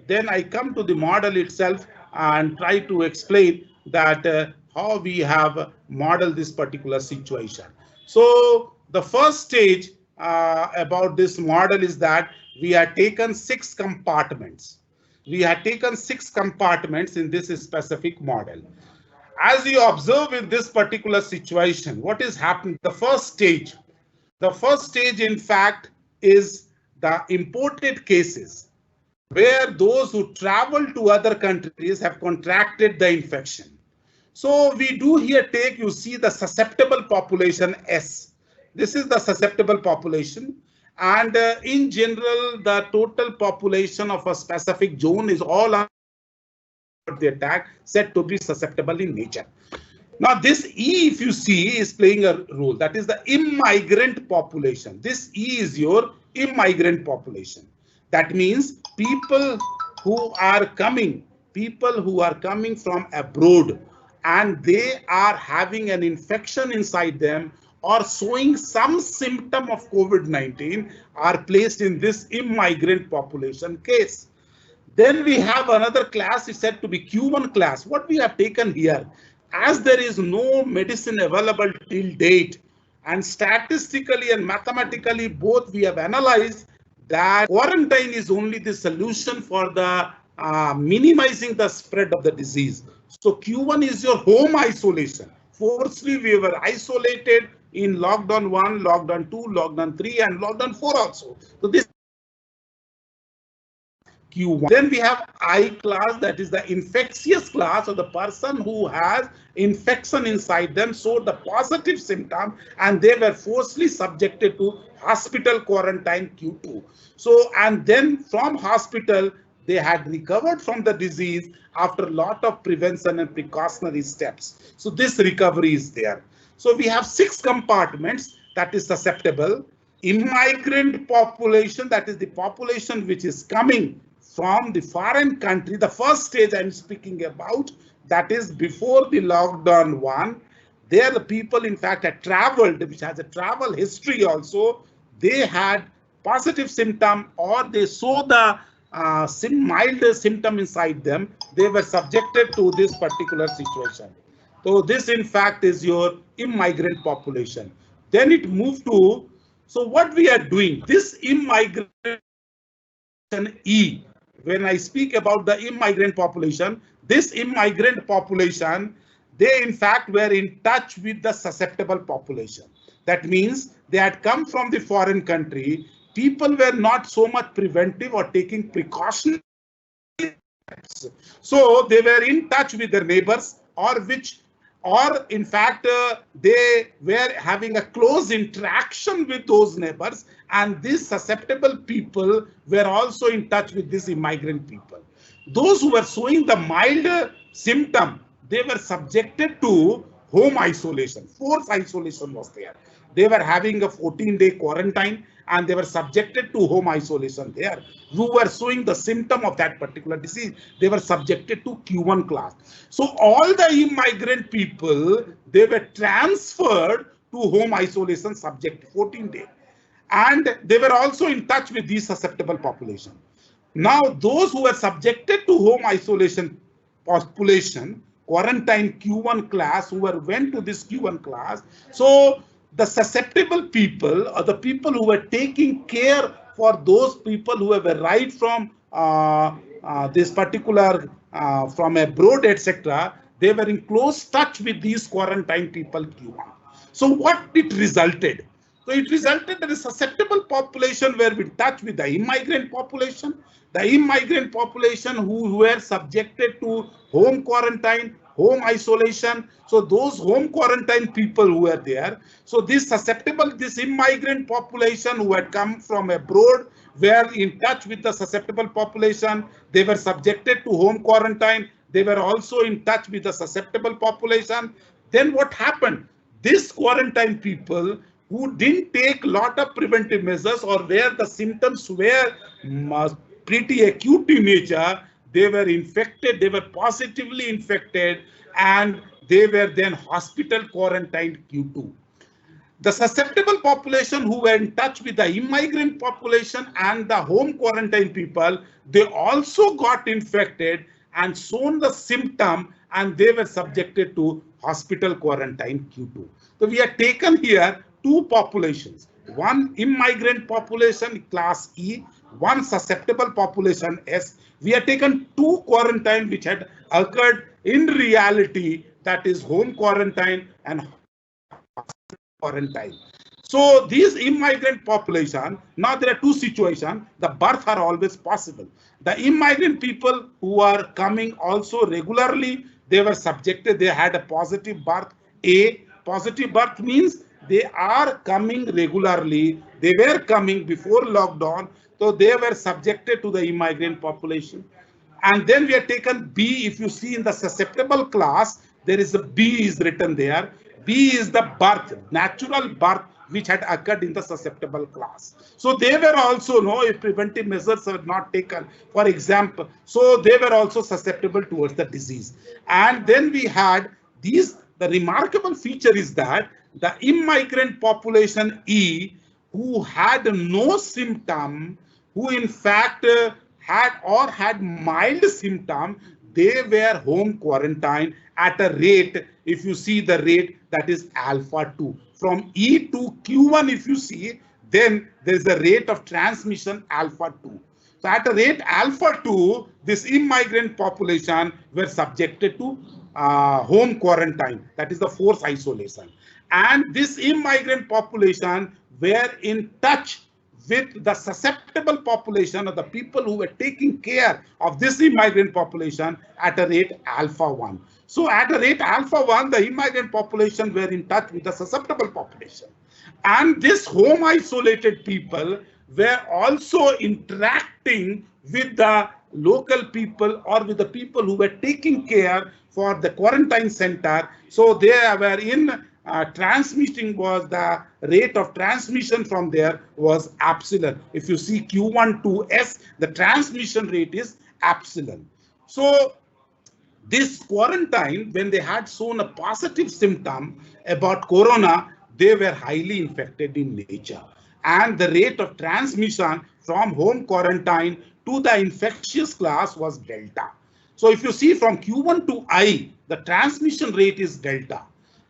then I come to the model itself and try to explain that how we have modeled this particular situation. So the first stage about this model is that we have taken 6 compartments. We have taken 6 compartments in this specific model. As you observe in this particular situation, what is happening? The first stage, in fact, is the imported cases, where those who travel to other countries have contracted the infection. So we do here take, you see the susceptible population S. This is the susceptible population. And in general, the total population of a specific zone is all the attack said to be susceptible in nature. Now this E, if you see, is playing a role. That is the immigrant population. This E is your immigrant population. That means people who are coming from abroad, and they are having an infection inside them or showing some symptom of COVID-19 are placed in this immigrant population case. Then we have another class is said to be Q1 class. What we have taken here, as there is no medicine available till date, and statistically and mathematically both we have analyzed that quarantine is only the solution for the minimizing the spread of the disease. So Q1 is your home isolation. Firstly, we were isolated in lockdown 1, lockdown 2, lockdown 3, and lockdown 4 also. So this Q1. Then we have I class, that is the infectious class, or the person who has infection inside them, so the positive symptom, and they were forcibly subjected to hospital quarantine, Q2. So, and then from hospital, they had recovered from the disease after a lot of prevention and precautionary steps. So this recovery is there. So we have 6 compartments, that is susceptible. Immigrant population, that is the population which is coming from the foreign country. The first stage I'm speaking about, that is before the lockdown 1, There the people in fact had traveled, which has a travel history also. They had positive symptom or they saw the mild symptom inside them. They were subjected to this particular situation. So this in fact is your immigrant population. Then it moved to, so what we are doing, this immigrant E, when I speak about the immigrant population, this immigrant population, they in fact were in touch with the susceptible population. That means they had come from the foreign country. People were not so much preventive or taking precautions. So they were in touch with their neighbors, or in fact they were having a close interaction with those neighbors, and these susceptible people were also in touch with these immigrant people. Those who were showing the mild symptom, they were subjected to home isolation. Forced isolation was there. They were having a 14-day quarantine and they were subjected to home isolation there. Who were showing the symptom of that particular disease, they were subjected to Q1 class. So all the immigrant people, they were transferred to home isolation subject 14 days. And they were also in touch with these susceptible population. Now, those who were subjected to home isolation population, quarantine Q1 class, who went to this Q1 class, so the susceptible people or the people who were taking care for those people who have arrived from this particular from abroad, etc., they were in close touch with these quarantine people Q1. So what it resulted? So it resulted that the susceptible population were in touch with the immigrant population. The immigrant population who were subjected to home quarantine, home isolation. So those home quarantine people who were there. So this immigrant population who had come from abroad were in touch with the susceptible population. They were subjected to home quarantine. They were also in touch with the susceptible population. Then what happened? This quarantine people who didn't take a lot of preventive measures or where the symptoms were pretty acute in nature, they were infected, they were positively infected, and they were then hospital quarantined Q2. The susceptible population who were in touch with the immigrant population and the home quarantine people, they also got infected and shown the symptom, and they were subjected to hospital quarantine Q2. So we have taken here two populations, one immigrant population class E, one susceptible population S. We have taken two quarantine which had occurred in reality, that is home quarantine and quarantine. So these immigrant population, now there are two situations. The birth are always possible. The immigrant people who are coming also regularly, they were subjected, they had a positive birth. A positive birth means they are coming regularly. They were coming before lockdown, so they were subjected to the immigrant population. And then we have taken B. If you see in the susceptible class, there is a B is written there. B is the birth, natural birth, which had occurred in the susceptible class. So they were also, if preventive measures were not taken, for example, so they were also susceptible towards the disease. And then we had these, the remarkable feature is that the immigrant population E, who had no symptom, who in fact had mild symptom, they were home quarantine at a rate, if you see the rate, that is alpha 2. From E to Q1, if you see, then there is a rate of transmission alpha 2. So at a rate alpha 2, this immigrant population were subjected to home quarantine, that is the forced isolation. And this immigrant population were in touch with the susceptible population of the people who were taking care of this immigrant population at a rate alpha 1. So at a rate alpha 1, the immigrant population were in touch with the susceptible population. And this home isolated people were also interacting with the local people or with the people who were taking care for the quarantine center. So they were in transmitting, was the rate of transmission from there was epsilon. If you see Q1 to S, the transmission rate is epsilon. So this quarantine, when they had shown a positive symptom about corona, they were highly infected in nature. And the rate of transmission from home quarantine to the infectious class was delta. So if you see from Q1 to I, the transmission rate is delta.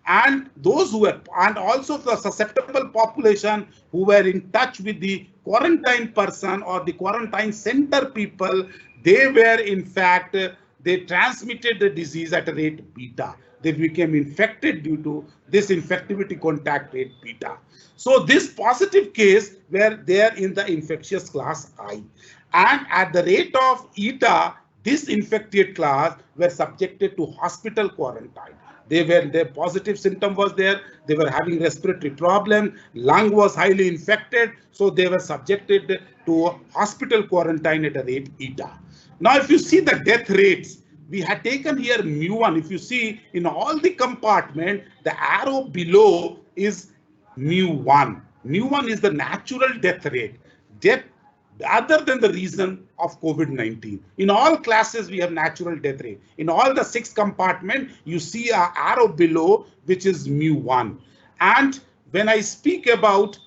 And those who were, and also the susceptible population who were in touch with the quarantine person or the quarantine center people, they were in fact, they transmitted the disease at a rate beta. They became infected due to this infectivity contact rate beta. So this positive case were there in the infectious class I. And at the rate of eta, this infected class were subjected to hospital quarantine. Their positive symptom was there. They were having respiratory problem. Lung was highly infected. So they were subjected to hospital quarantine at a rate eta. Now, if you see the death rates, we had taken here mu1. If you see in all the compartment, the arrow below is mu1. Mu1 is the natural death rate. Death other than the reason of COVID-19. In all classes, we have natural death rate. In all the 6 compartments, you see an arrow below, which is mu1. And when I speak about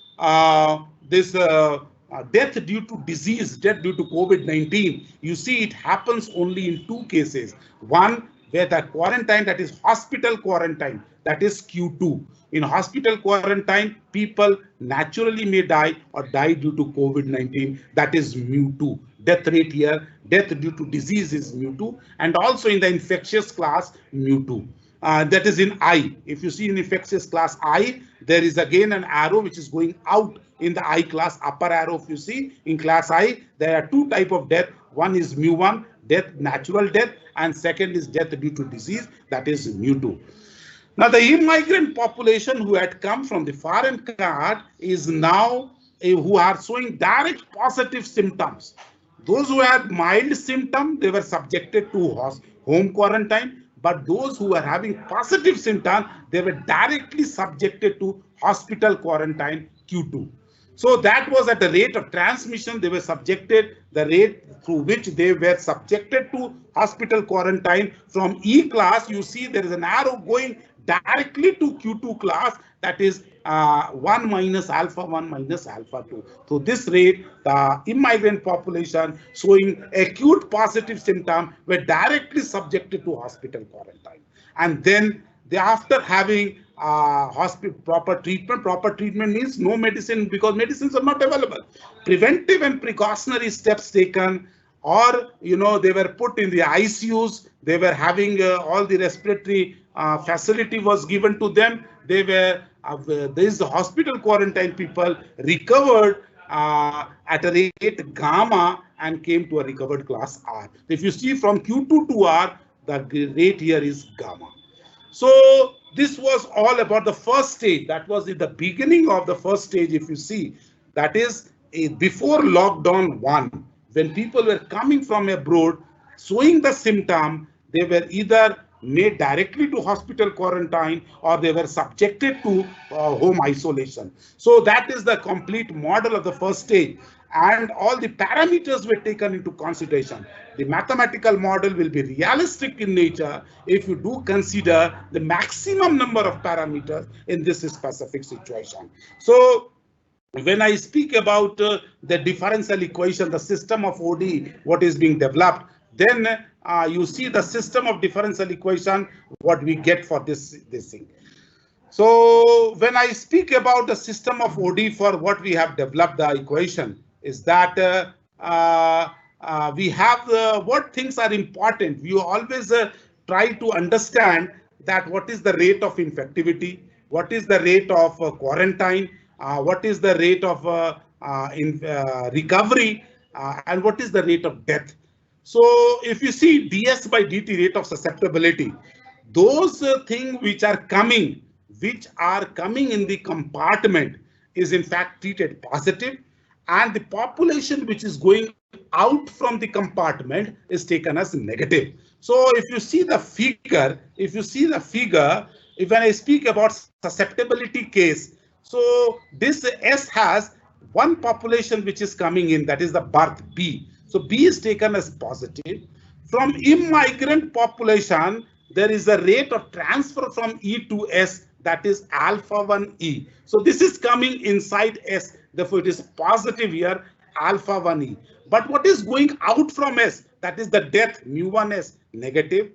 this death due to disease, death due to COVID-19, you see it happens only in 2 cases. One, where the quarantine, that is hospital quarantine, that is Q2. In hospital quarantine, people naturally may die or die due to COVID-19, that is mu2. Death rate here, death due to disease is mu2, and also in the infectious class, mu2. That is in I. If you see in infectious class I, there is again an arrow which is going out in the I class, upper arrow. If you see in class I, there are 2 types of death. One is mu1, death, natural death, and second is death due to disease, that is mu2. Now, the immigrant population who had come from the foreign card is now who are showing direct positive symptoms. Those who had mild symptom, they were subjected to home quarantine, but those who were having positive symptom, they were directly subjected to hospital quarantine Q2. So that was at the rate of transmission, they were subjected, the rate through which they were subjected to hospital quarantine. From E class, you see there is an arrow going directly to Q2 class, that is 1 minus alpha 1 minus alpha 2. So this rate, the immigrant population showing acute positive symptom were directly subjected to hospital quarantine. And then they, after having proper treatment means no medicine, because medicines are not available. Preventive and precautionary steps taken, or they were put in the ICUs, they were having all the respiratory facility was given to them. They were these hospital quarantine people recovered at a rate gamma and came to a recovered class R. If you see from Q2 to R, the rate here is gamma. So this was all about the first stage. That was in the beginning of the first stage. If you see, that is before lockdown 1, when people were coming from abroad, showing the symptom, they were either made directly to hospital quarantine or they were subjected to home isolation. So that is the complete model of the first stage, and all the parameters were taken into consideration. The mathematical model will be realistic in nature if you do consider the maximum number of parameters in this specific situation. So when I speak about the differential equation, the system of OD, what is being developed, then you see the system of differential equation, what we get for this thing. So when I speak about the system of OD for what we have developed, the equation is that we have what things are important. We always try to understand that what is the rate of infectivity, what is the rate of quarantine, what is the rate of recovery, and what is the rate of death. So if you see ds by dt, rate of susceptibility, those things which are coming in the compartment is in fact treated positive, and the population which is going out from the compartment is taken as negative. So if you see the figure, when I speak about susceptibility case, so this S has one population which is coming in, that is the birth B. So B is taken as positive. from immigrant population, there is a rate of transfer from E to S, that is alpha 1E. So this is coming inside S, therefore it is positive here, alpha 1E. But what is going out from S, that is the death, mu1S, negative.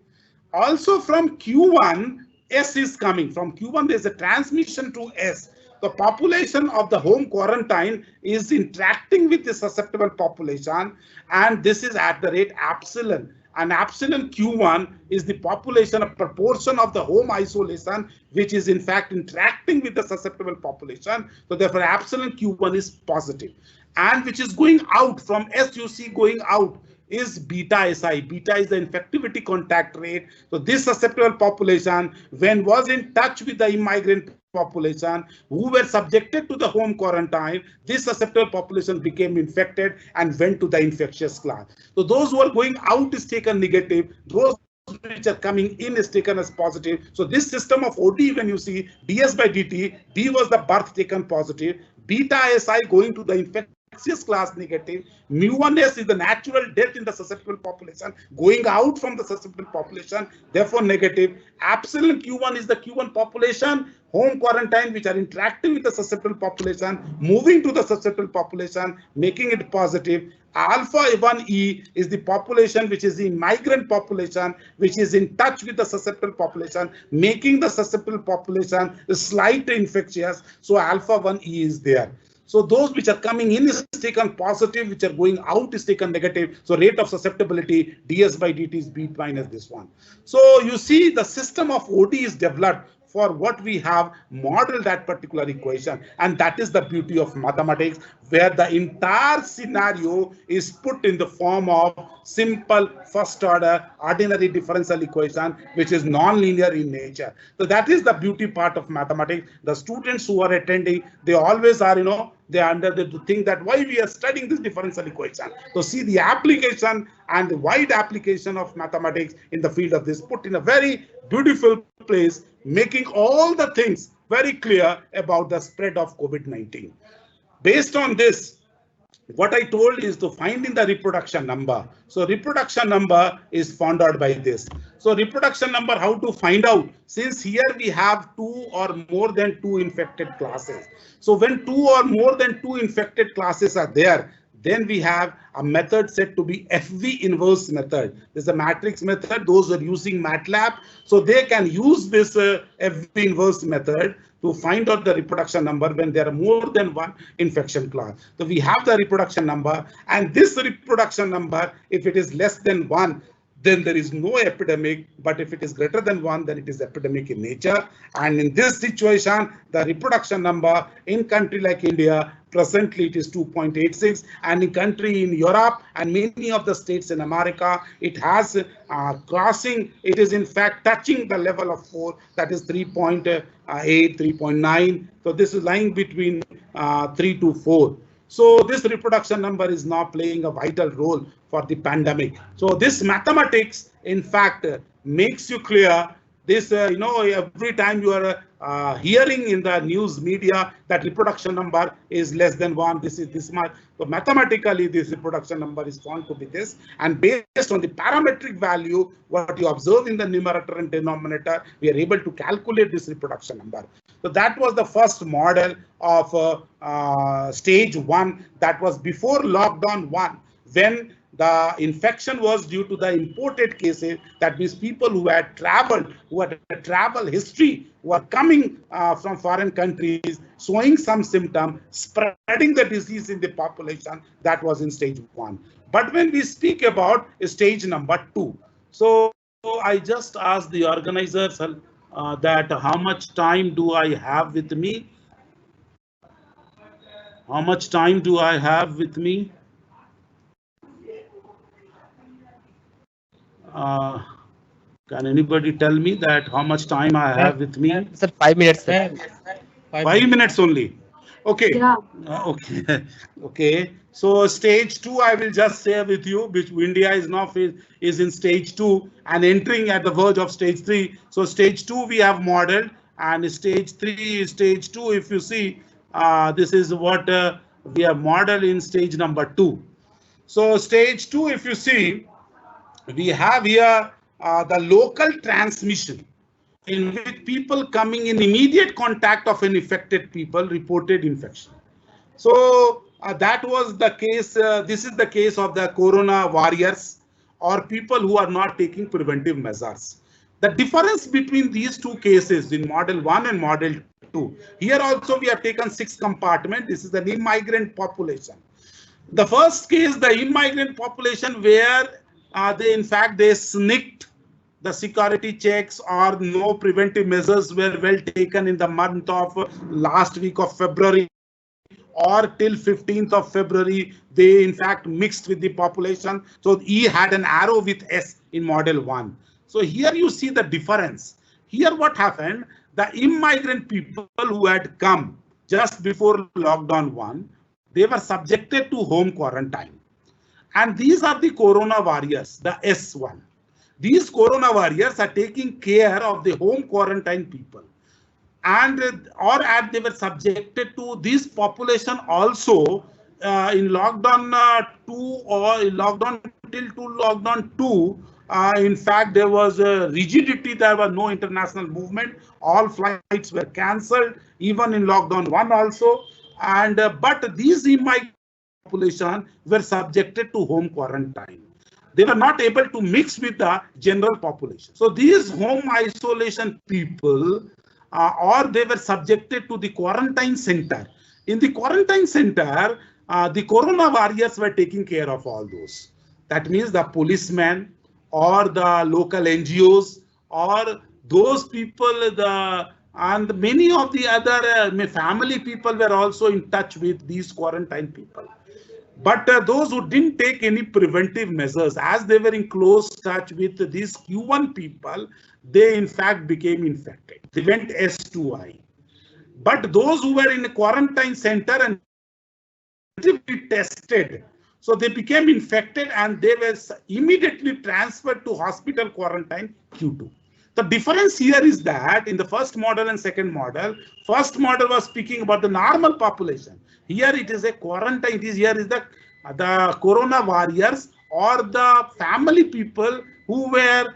Also from Q1, S is coming. From Q1, there is a transmission to S. The population of the home quarantine is interacting with the susceptible population, and this is at the rate epsilon. And epsilon Q1 is the population, a proportion of the home isolation, which is in fact interacting with the susceptible population. So therefore, epsilon Q1 is positive. And which is going out from S, you see going out is beta SI. Beta is the infectivity contact rate. So this susceptible population, when was in touch with the immigrant population who were subjected to the home quarantine, this susceptible population became infected and went to the infectious class. So those who are going out is taken negative. Those which are coming in is taken as positive. So this system of OD, when you see ds by dt, d was the birth taken positive, beta SI going to the infectious class negative, mu1S is the natural death in the susceptible population going out from the susceptible population, therefore negative. Epsilon Q1 is the Q1 population home quarantine which are interacting with the susceptible population, moving to the susceptible population, making it positive. Alpha 1E is the population which is the migrant population which is in touch with the susceptible population, making the susceptible population slightly infectious. So alpha 1E is there. So those which are coming in is taken positive, which are going out is taken negative. So rate of susceptibility ds by dt is b minus this one. So you see the system of OD is developed for what we have modeled that particular equation, and that is the beauty of mathematics, where the entire scenario is put in the form of simple first order ordinary differential equation which is non-linear in nature. So that is the beauty part of mathematics. The students who are attending, they always are, they are under the thing that why we are studying this differential equation. So see the application and the wide application of mathematics in the field of this put in a very beautiful place, making all the things very clear about the spread of COVID-19. Based on this, what I told is to find in the reproduction number. So reproduction number is found out by this. So reproduction number, how to find out? Since here we have 2 or more than 2 infected classes. So when 2 or more than 2 infected classes are there, then we have a method said to be FV inverse method. This is a matrix method. Those who are using MATLAB, so they can use this FV inverse method to find out the reproduction number when there are more than 1 infection class. So we have the reproduction number, and this reproduction number, if it is less than 1, then there is no epidemic, but if it is greater than 1, then it is epidemic in nature. And in this situation, the reproduction number in country like India, presently it is 2.86, and in country in Europe and many of the states in America, it has crossing, it is in fact touching the level of 4, that is 3.8, 3.9. So this is lying between 3 to 4. So this reproduction number is now playing a vital role for the pandemic. So this mathematics, in fact, makes you clear this, every time you are hearing in the news media that reproduction number is less than 1, this is this much. So mathematically, this reproduction number is found to be this, and based on the parametric value, what you observe in the numerator and denominator, we are able to calculate this reproduction number. So that was the first model of stage 1, that was before lockdown 1, when the infection was due to the imported cases. That means people who had traveled, who had a travel history, who are coming from foreign countries, showing some symptom, spreading the disease in the population. That was in stage 1. But when we speak about stage number 2, so I just asked the organizers that how much time do I have with me? How much time do I have with me? Can anybody tell me that how much time I have with me? Sir, 5 minutes. Sir. 5 minutes only. Okay. Yeah. Okay. Okay. So stage 2, I will just share with you, which India is now is in stage 2 and entering at the verge of stage 3. So stage 2 we have modeled, and stage 3 is stage 2. If you see, this is what we have modeled in stage number 2. So stage 2, if you see, we have here the local transmission, in which people coming in immediate contact of an infected people reported infection. So that was the case. This is the case of the corona warriors, or people who are not taking preventive measures. The difference between these two cases in model 1 and model 2, here also we have taken 6 compartments. This is an immigrant population. The first case, the immigrant population, where they sneaked the security checks, or no preventive measures were well taken in the month of last week of February, or till 15th of February, they in fact mixed with the population. So E had an arrow with S in model 1. So here you see the difference. Here what happened, the immigrant people who had come just before lockdown 1, they were subjected to home quarantine. And these are the corona warriors, the S1. These corona warriors are taking care of the home quarantine people. And they were subjected to this population also in lockdown 2 or in lockdown till to lockdown 2. In fact, there was a rigidity. There was no international movement. All flights were cancelled, even in lockdown 1 also. And but these immigrant population were subjected to home quarantine. They were not able to mix with the general population. So these home isolation people, or they were subjected to the quarantine center. In the quarantine center, the corona warriors were taking care of all those. That means the policemen, or the local NGOs, or those people, and many of the other family people were also in touch with these quarantine people. But those who didn't take any preventive measures, as they were in close touch with these Q1 people, they in fact became infected. They went S2I. But those who were in a quarantine center and tested, so they became infected and they were immediately transferred to hospital quarantine Q2. The difference here is that in the first model and second model was speaking about the normal population. Here it is a quarantine. Here is the corona warriors, or the family people who were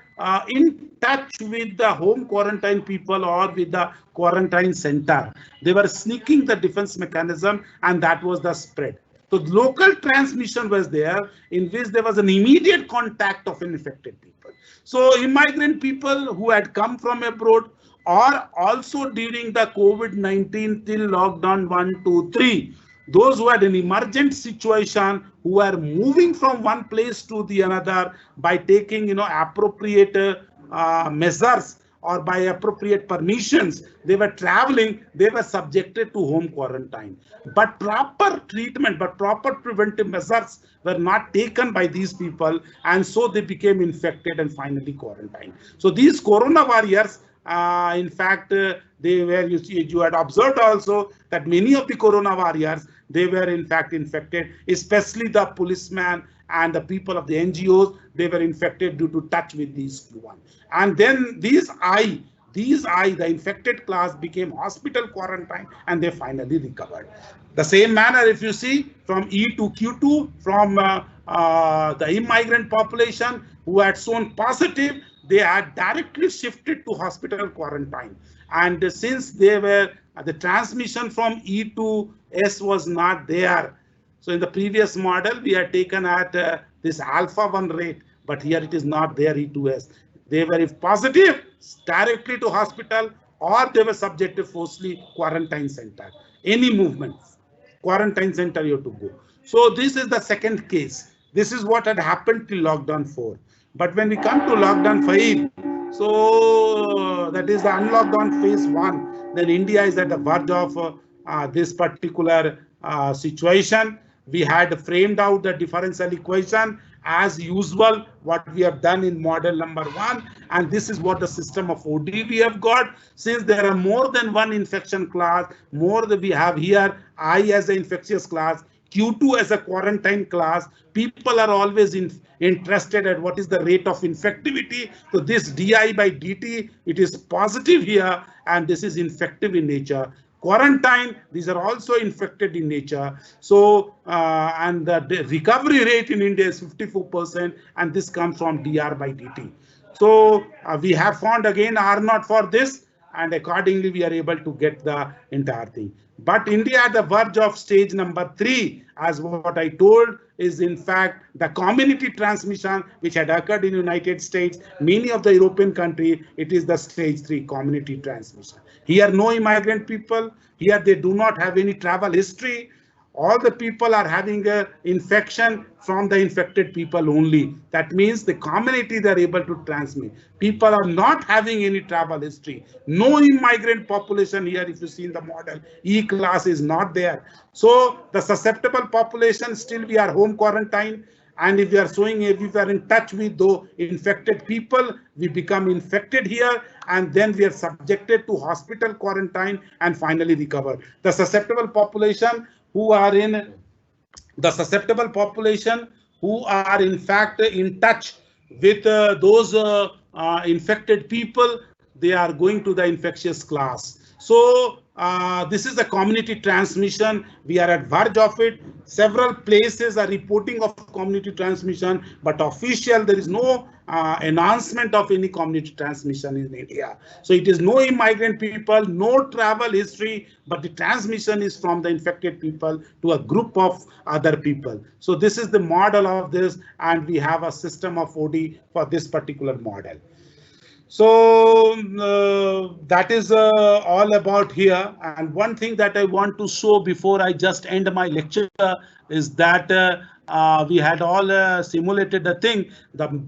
in touch with the home quarantine people or with the quarantine center. They were sneaking the defense mechanism, and that was the spread. So local transmission was there, in which there was an immediate contact of infected people. So immigrant people who had come from abroad, or also during the COVID-19 till lockdown 1, 2, 3, those who had an emergent situation, who are moving from one place to the another by taking appropriate measures, or by appropriate permissions, they were traveling, they were subjected to home quarantine. But proper treatment, proper preventive measures were not taken by these people, and so they became infected and finally quarantined. So these corona warriors, in fact, they were, you had observed also that many of the corona warriors, they were in fact infected, especially the policemen and the people of the NGOs, they were infected due to touch with these Q1. And then the infected class became hospital quarantine, and they finally recovered. The same manner, if you see, from E to Q2, from the immigrant population who had shown positive, they had directly shifted to hospital quarantine. And since they were, the transmission from E to S was not there. So in the previous model, we had taken at this alpha 1 rate, but here it is not there, E2S. They were, if positive, directly to hospital, or they were subjected forcibly quarantine center. Any movement, quarantine center you have to go. So this is the second case. This is what had happened till lockdown 4. But when we come to lockdown 5, so that is the unlockdown phase 1, then India is at the verge of this particular situation. We had framed out the differential equation as usual, what we have done in model number 1, and this is what the system of OD we have got. Since there are more than one infection class, more that we have here, I as an infectious class, Q2 as a quarantine class, people are always interested at what is the rate of infectivity. So this DI by DT, it is positive here, and this is infective in nature. quarantine, these are also infected in nature. So, and the recovery rate in India is 54%, and this comes from DR by dt. So we have found again R naught for this, and accordingly we are able to get the entire thing. But India at the verge of stage number 3, as what I told, is in fact the community transmission which had occurred in United States, many of the European countries, it is the stage 3 community transmission. Here no immigrant people, here they do not have any travel history. All the people are having an infection from the infected people only. That means the community they are able to transmit. People are not having any travel history. No immigrant population here, if you see in the model, E class is not there. So the susceptible population, still we are home quarantine. And if we are showing, if we are in touch with the infected people, we become infected here, and then we are subjected to hospital quarantine and finally recover. The susceptible population who are in who are in fact in touch with those infected people, they are going to the infectious class. So this is the community transmission. We are at verge of it. Several places are reporting of community transmission, but official there is no announcement of any community transmission in India. So it is no immigrant people, no travel history, but the transmission is from the infected people to a group of other people. So this is the model of this, and we have a system of OD for this particular model. So that is all about here. And one thing that I want to show before I just end my lecture is that we had all simulated the thing. The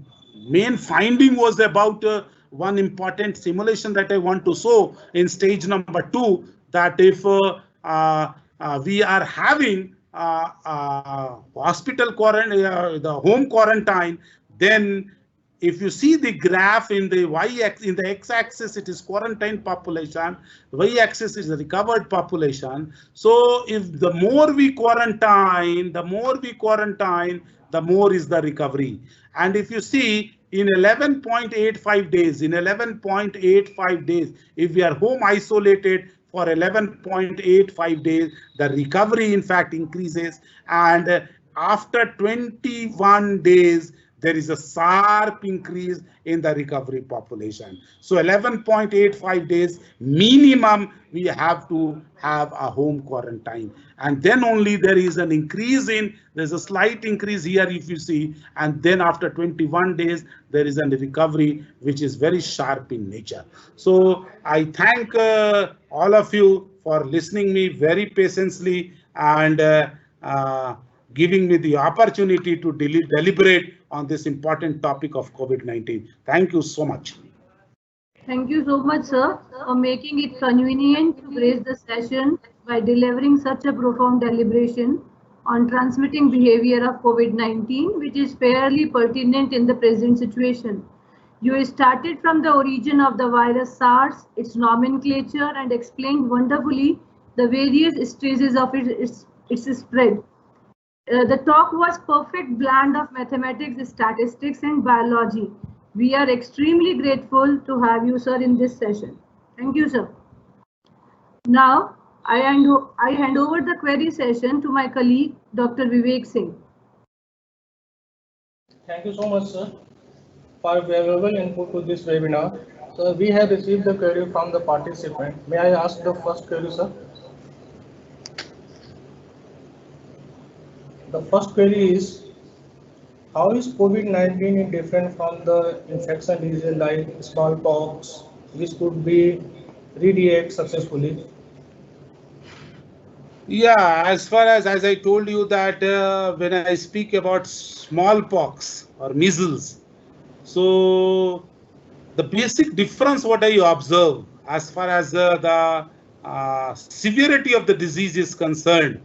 main finding was about one important simulation that I want to show in stage number 2, that if we are having hospital quarantine, the home quarantine, then if you see the graph in the y-axis, in the x-axis, it is quarantine population. Y-axis is the recovered population. So if the more we quarantine, the more is the recovery. And if you see in 11.85 days, if we are home isolated for 11.85 days, the recovery in fact increases. And after 21 days, there is a sharp increase in the recovery population. So 11.85 days minimum we have to have a home quarantine, and then only there is an increase there's a slight increase here if you see, and then after 21 days there is a recovery which is very sharp in nature. So I thank all of you for listening me very patiently and giving me the opportunity to deliberate on this important topic of COVID-19. Thank you so much. Thank you so much, sir, for making it convenient to grace the session by delivering such a profound deliberation on transmitting behavior of COVID-19, which is fairly pertinent in the present situation. You started from the origin of the virus SARS, its nomenclature, and explained wonderfully the various stages of its spread. The talk was perfect blend of mathematics, statistics, and biology. We are extremely grateful to have you, sir, in this session. Thank you, sir. Now, I hand over the query session to my colleague, Dr. Vivek Singh. Thank you so much, sir, for valuable input to this webinar. So we have received the query from the participant. May I ask the first query, sir? The first query is, how is COVID-19 different from the infection disease like smallpox, which could be react successfully? Yeah, as far as I told you that when I speak about smallpox or measles, so the basic difference what I observe as far as the severity of the disease is concerned.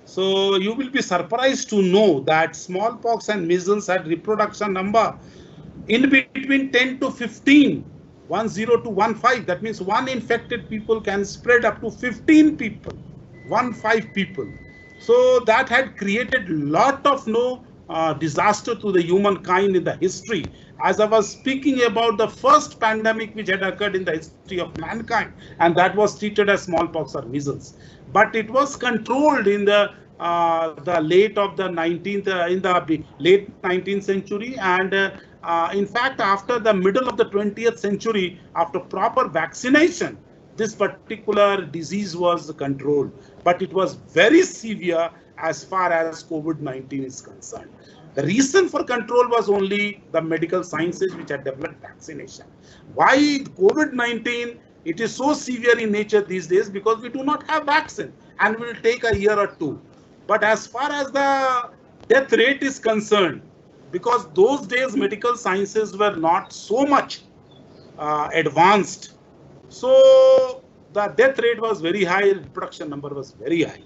So you will be surprised to know that smallpox and measles had reproduction number in between 10 to 15, 10 to 15. That means one infected people can spread up to 15 people, 15 people. So that had created lot of disaster to the humankind in the history. As I was speaking about the first pandemic which had occurred in the history of mankind, and that was treated as smallpox or measles. But it was controlled in the late of the 19th, in the late 19th century, and in fact, after the middle of the 20th century, after proper vaccination, this particular disease was controlled, but it was very severe as far as COVID-19 is concerned. The reason for control was only the medical sciences which had developed vaccination. Why COVID-19? It is so severe in nature these days because we do not have vaccine, and will take a year or two. But as far as the death rate is concerned, because those days medical sciences were not so much advanced, so the death rate was very high, reproduction number was very high.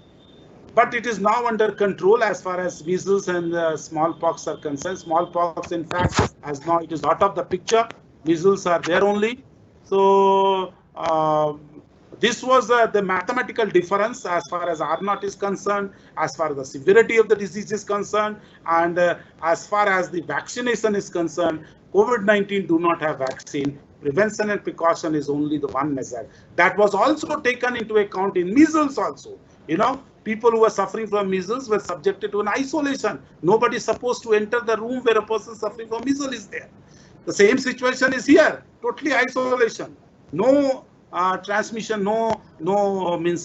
But it is now under control as far as measles and smallpox are concerned. Smallpox, in fact, as now it is out of the picture. Measles are there only. So this was the mathematical difference as far as R0 is concerned, as far as the severity of the disease is concerned, and as far as the vaccination is concerned. COVID-19 do not have vaccine. Prevention and precaution is only the one measure. That was also taken into account in measles also. You know, people who were suffering from measles were subjected to an isolation. Nobody is supposed to enter the room where a person suffering from measles is there. The same situation is here. Totally isolation. No transmission. No means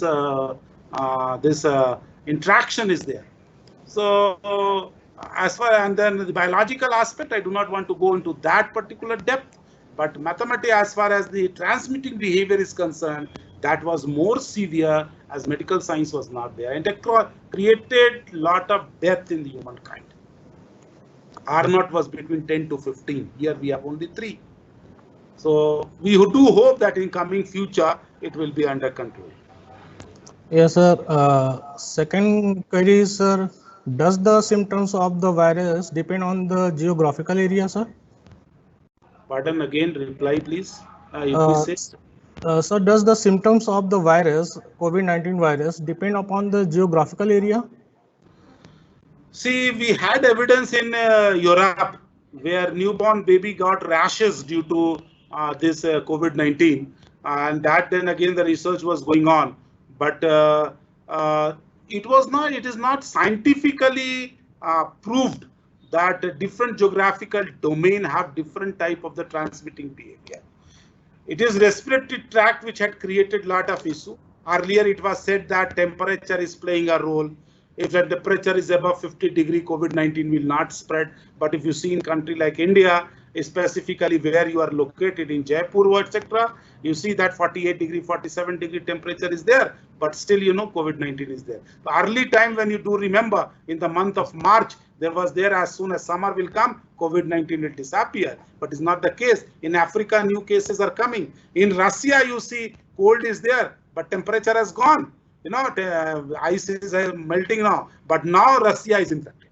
this interaction is there. So as far, and then the biological aspect, I do not want to go into that particular depth. But mathematically, as far as the transmitting behavior is concerned, that was more severe as medical science was not there, and it created lot of death in the humankind. R0 was between 10 to 15. Here we have only 3. So we do hope that in coming future it will be under control. Yes, sir. Second query is, sir, does the symptoms of the virus depend on the geographical area, sir? Pardon again, reply please. Please say. So does the symptoms of the virus, COVID-19 virus, depend upon the geographical area? See, we had evidence in Europe where newborn baby got rashes due to this COVID-19, and that then again the research was going on, but it is not scientifically proved that different geographical domain have different type of the transmitting behavior. It is respiratory tract which had created lot of issue. Earlier it was said that temperature is playing a role. If the temperature is above 50 degree, COVID-19 will not spread. But if you see in country like India, specifically where you are located in Jaipur, etc., you see that 48 degree, 47 degree temperature is there, but still, you know, COVID-19 is there. The early time, when you do remember, in the month of March, there was there as soon as summer will come, COVID-19 will disappear. But it's not the case. In Africa, new cases are coming. In Russia, you see cold is there, but temperature has gone. You know, ice is melting now, but now Russia is infected.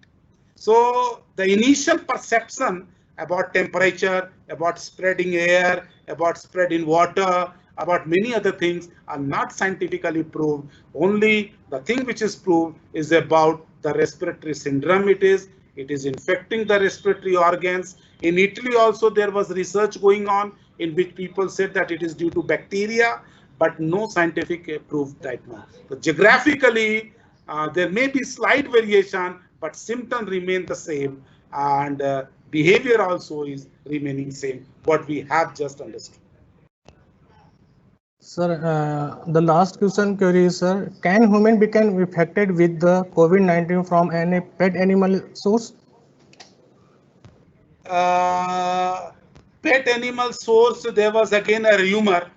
So the initial perception about temperature, about spreading air, about spread in water, about many other things are not scientifically proved. Only the thing which is proved is about the respiratory syndrome. It is infecting the respiratory organs. In Italy also there was research going on in which people said that it is due to bacteria, but no scientific proof right now. So geographically, there may be slight variation, but symptoms remain the same, and behavior also is remaining same, what we have just understood. Sir, the last question query is, sir, can human become infected with the COVID-19 from any pet animal source? Pet animal source, there was again a rumor,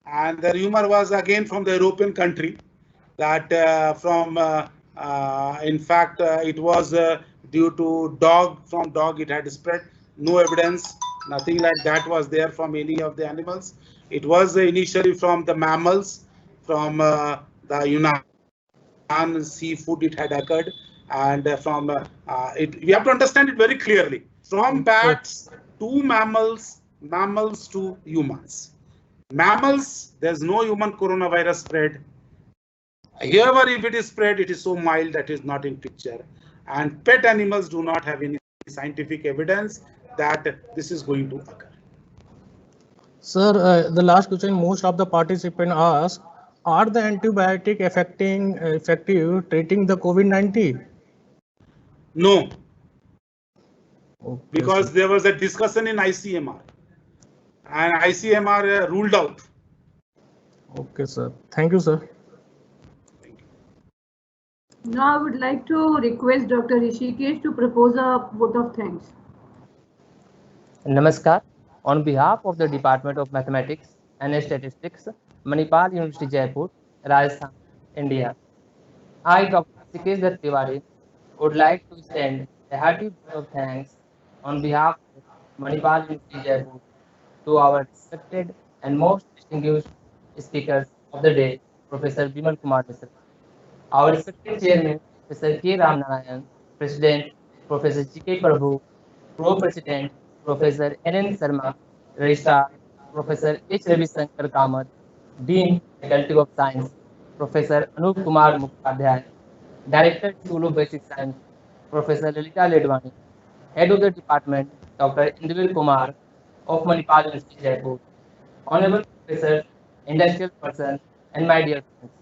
and the rumor was again from the European country that in fact it was due to dog, from dog it had spread. No evidence, nothing like that was there from any of the animals. It was initially from the mammals, from the Yunnan seafood it had occurred, and from we have to understand it very clearly. From bats to mammals, mammals to humans. Mammals, there's no human coronavirus spread. However, if it is spread, it is so mild that is not in picture. and pet animals do not have any scientific evidence that this is going to occur. Sir, the last question most of the participants ask, are the antibiotic effective treating the COVID-19? No, Okay, because sir. there was a discussion in ICMR and ICMR ruled out. Okay, sir. Thank you, sir. Now I would like to request Dr. Rishikesh to propose a vote of thanks. Namaskar. On behalf of the Department of Mathematics and Statistics, Manipal University, Jaipur, Rajasthan, India, I, Dr. Rishikesh Dutt Tiwari, would like to extend a hearty vote of thanks on behalf of Manipal University, Jaipur, to our respected and most distinguished speakers of the day, Professor Bimal Kumar Misra, our respected chairman, Professor K. Ramanarayan, President, Professor G.K. Prabhu, Co-President, Professor N.N. Sharma, Registrar, Professor H. Ravi Shankar Kamath, Dean, Faculty of Science, Professor Anup Kumar Mukhopadhyay, Director, School of Basic Science, Professor Lalita Ledwani, Head of the Department, Dr. Indivir Kumar of Manipal University, Jaipur, Honorable Professors, Industrial Persons, and my dear friends.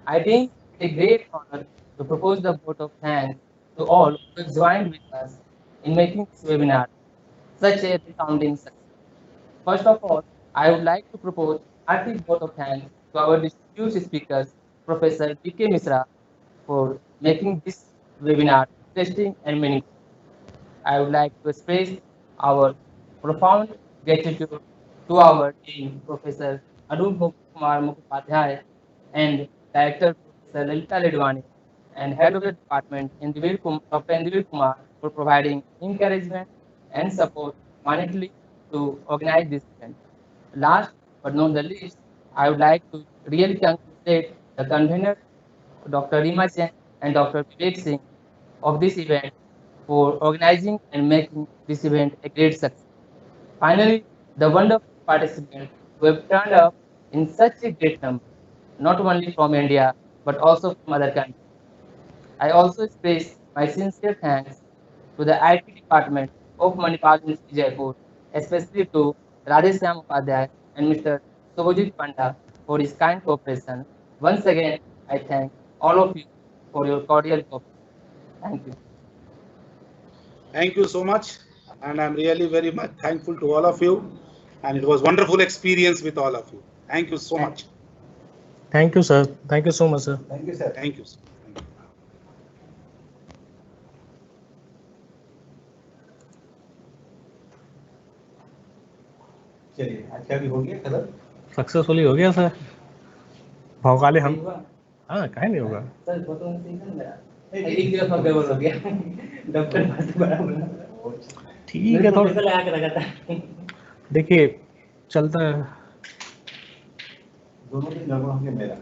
I think it's a great honor to propose the vote of thanks to all who have joined with us in making this webinar such a resounding success. First of all, I would like to propose a hearty vote of thanks to our distinguished speakers, Professor B.K. Misra, for making this webinar interesting and meaningful. I would like to express our profound gratitude to our dean, Professor Anup Kumar Mukhopadhyay, and Director Professor Lalita Ledwani, and Head of the Department, Dr. Indivir Kumar, for providing encouragement and support monetarily to organize this event. Last but not the least, I would like to really congratulate the convener, Dr. Rima Chen and Dr. Vivek Singh of this event for organizing and making this event a great success. Finally, the wonderful participants who have turned up in such a great number, not only from India, but also from other countries. I also express my sincere thanks to the IT department of Manipal University, Jaipur, especially to Radheshyam Upadhyay and Mr. Subhajit Panda for his kind cooperation. Once again, I thank all of you for your cordial cooperation. Thank you. Thank you so much, and I'm really very much thankful to all of you, and it was wonderful experience with all of you. Thank you so much. Thank you, sir. Thank you so much, sir. Thank you, sir. Thank you. चलिए आज का भी हो गया खत्म successfully हो गया sir भौकाले हम हाँ काहे नहीं होगा सर फोटो एक तरफ गड़बड़ हो गया डॉक्टर पास बड़ा ठीक है थोड़ा लगा के रखा था देखिए चलता है दोनों दिन गड़बड़ हो गया मेरा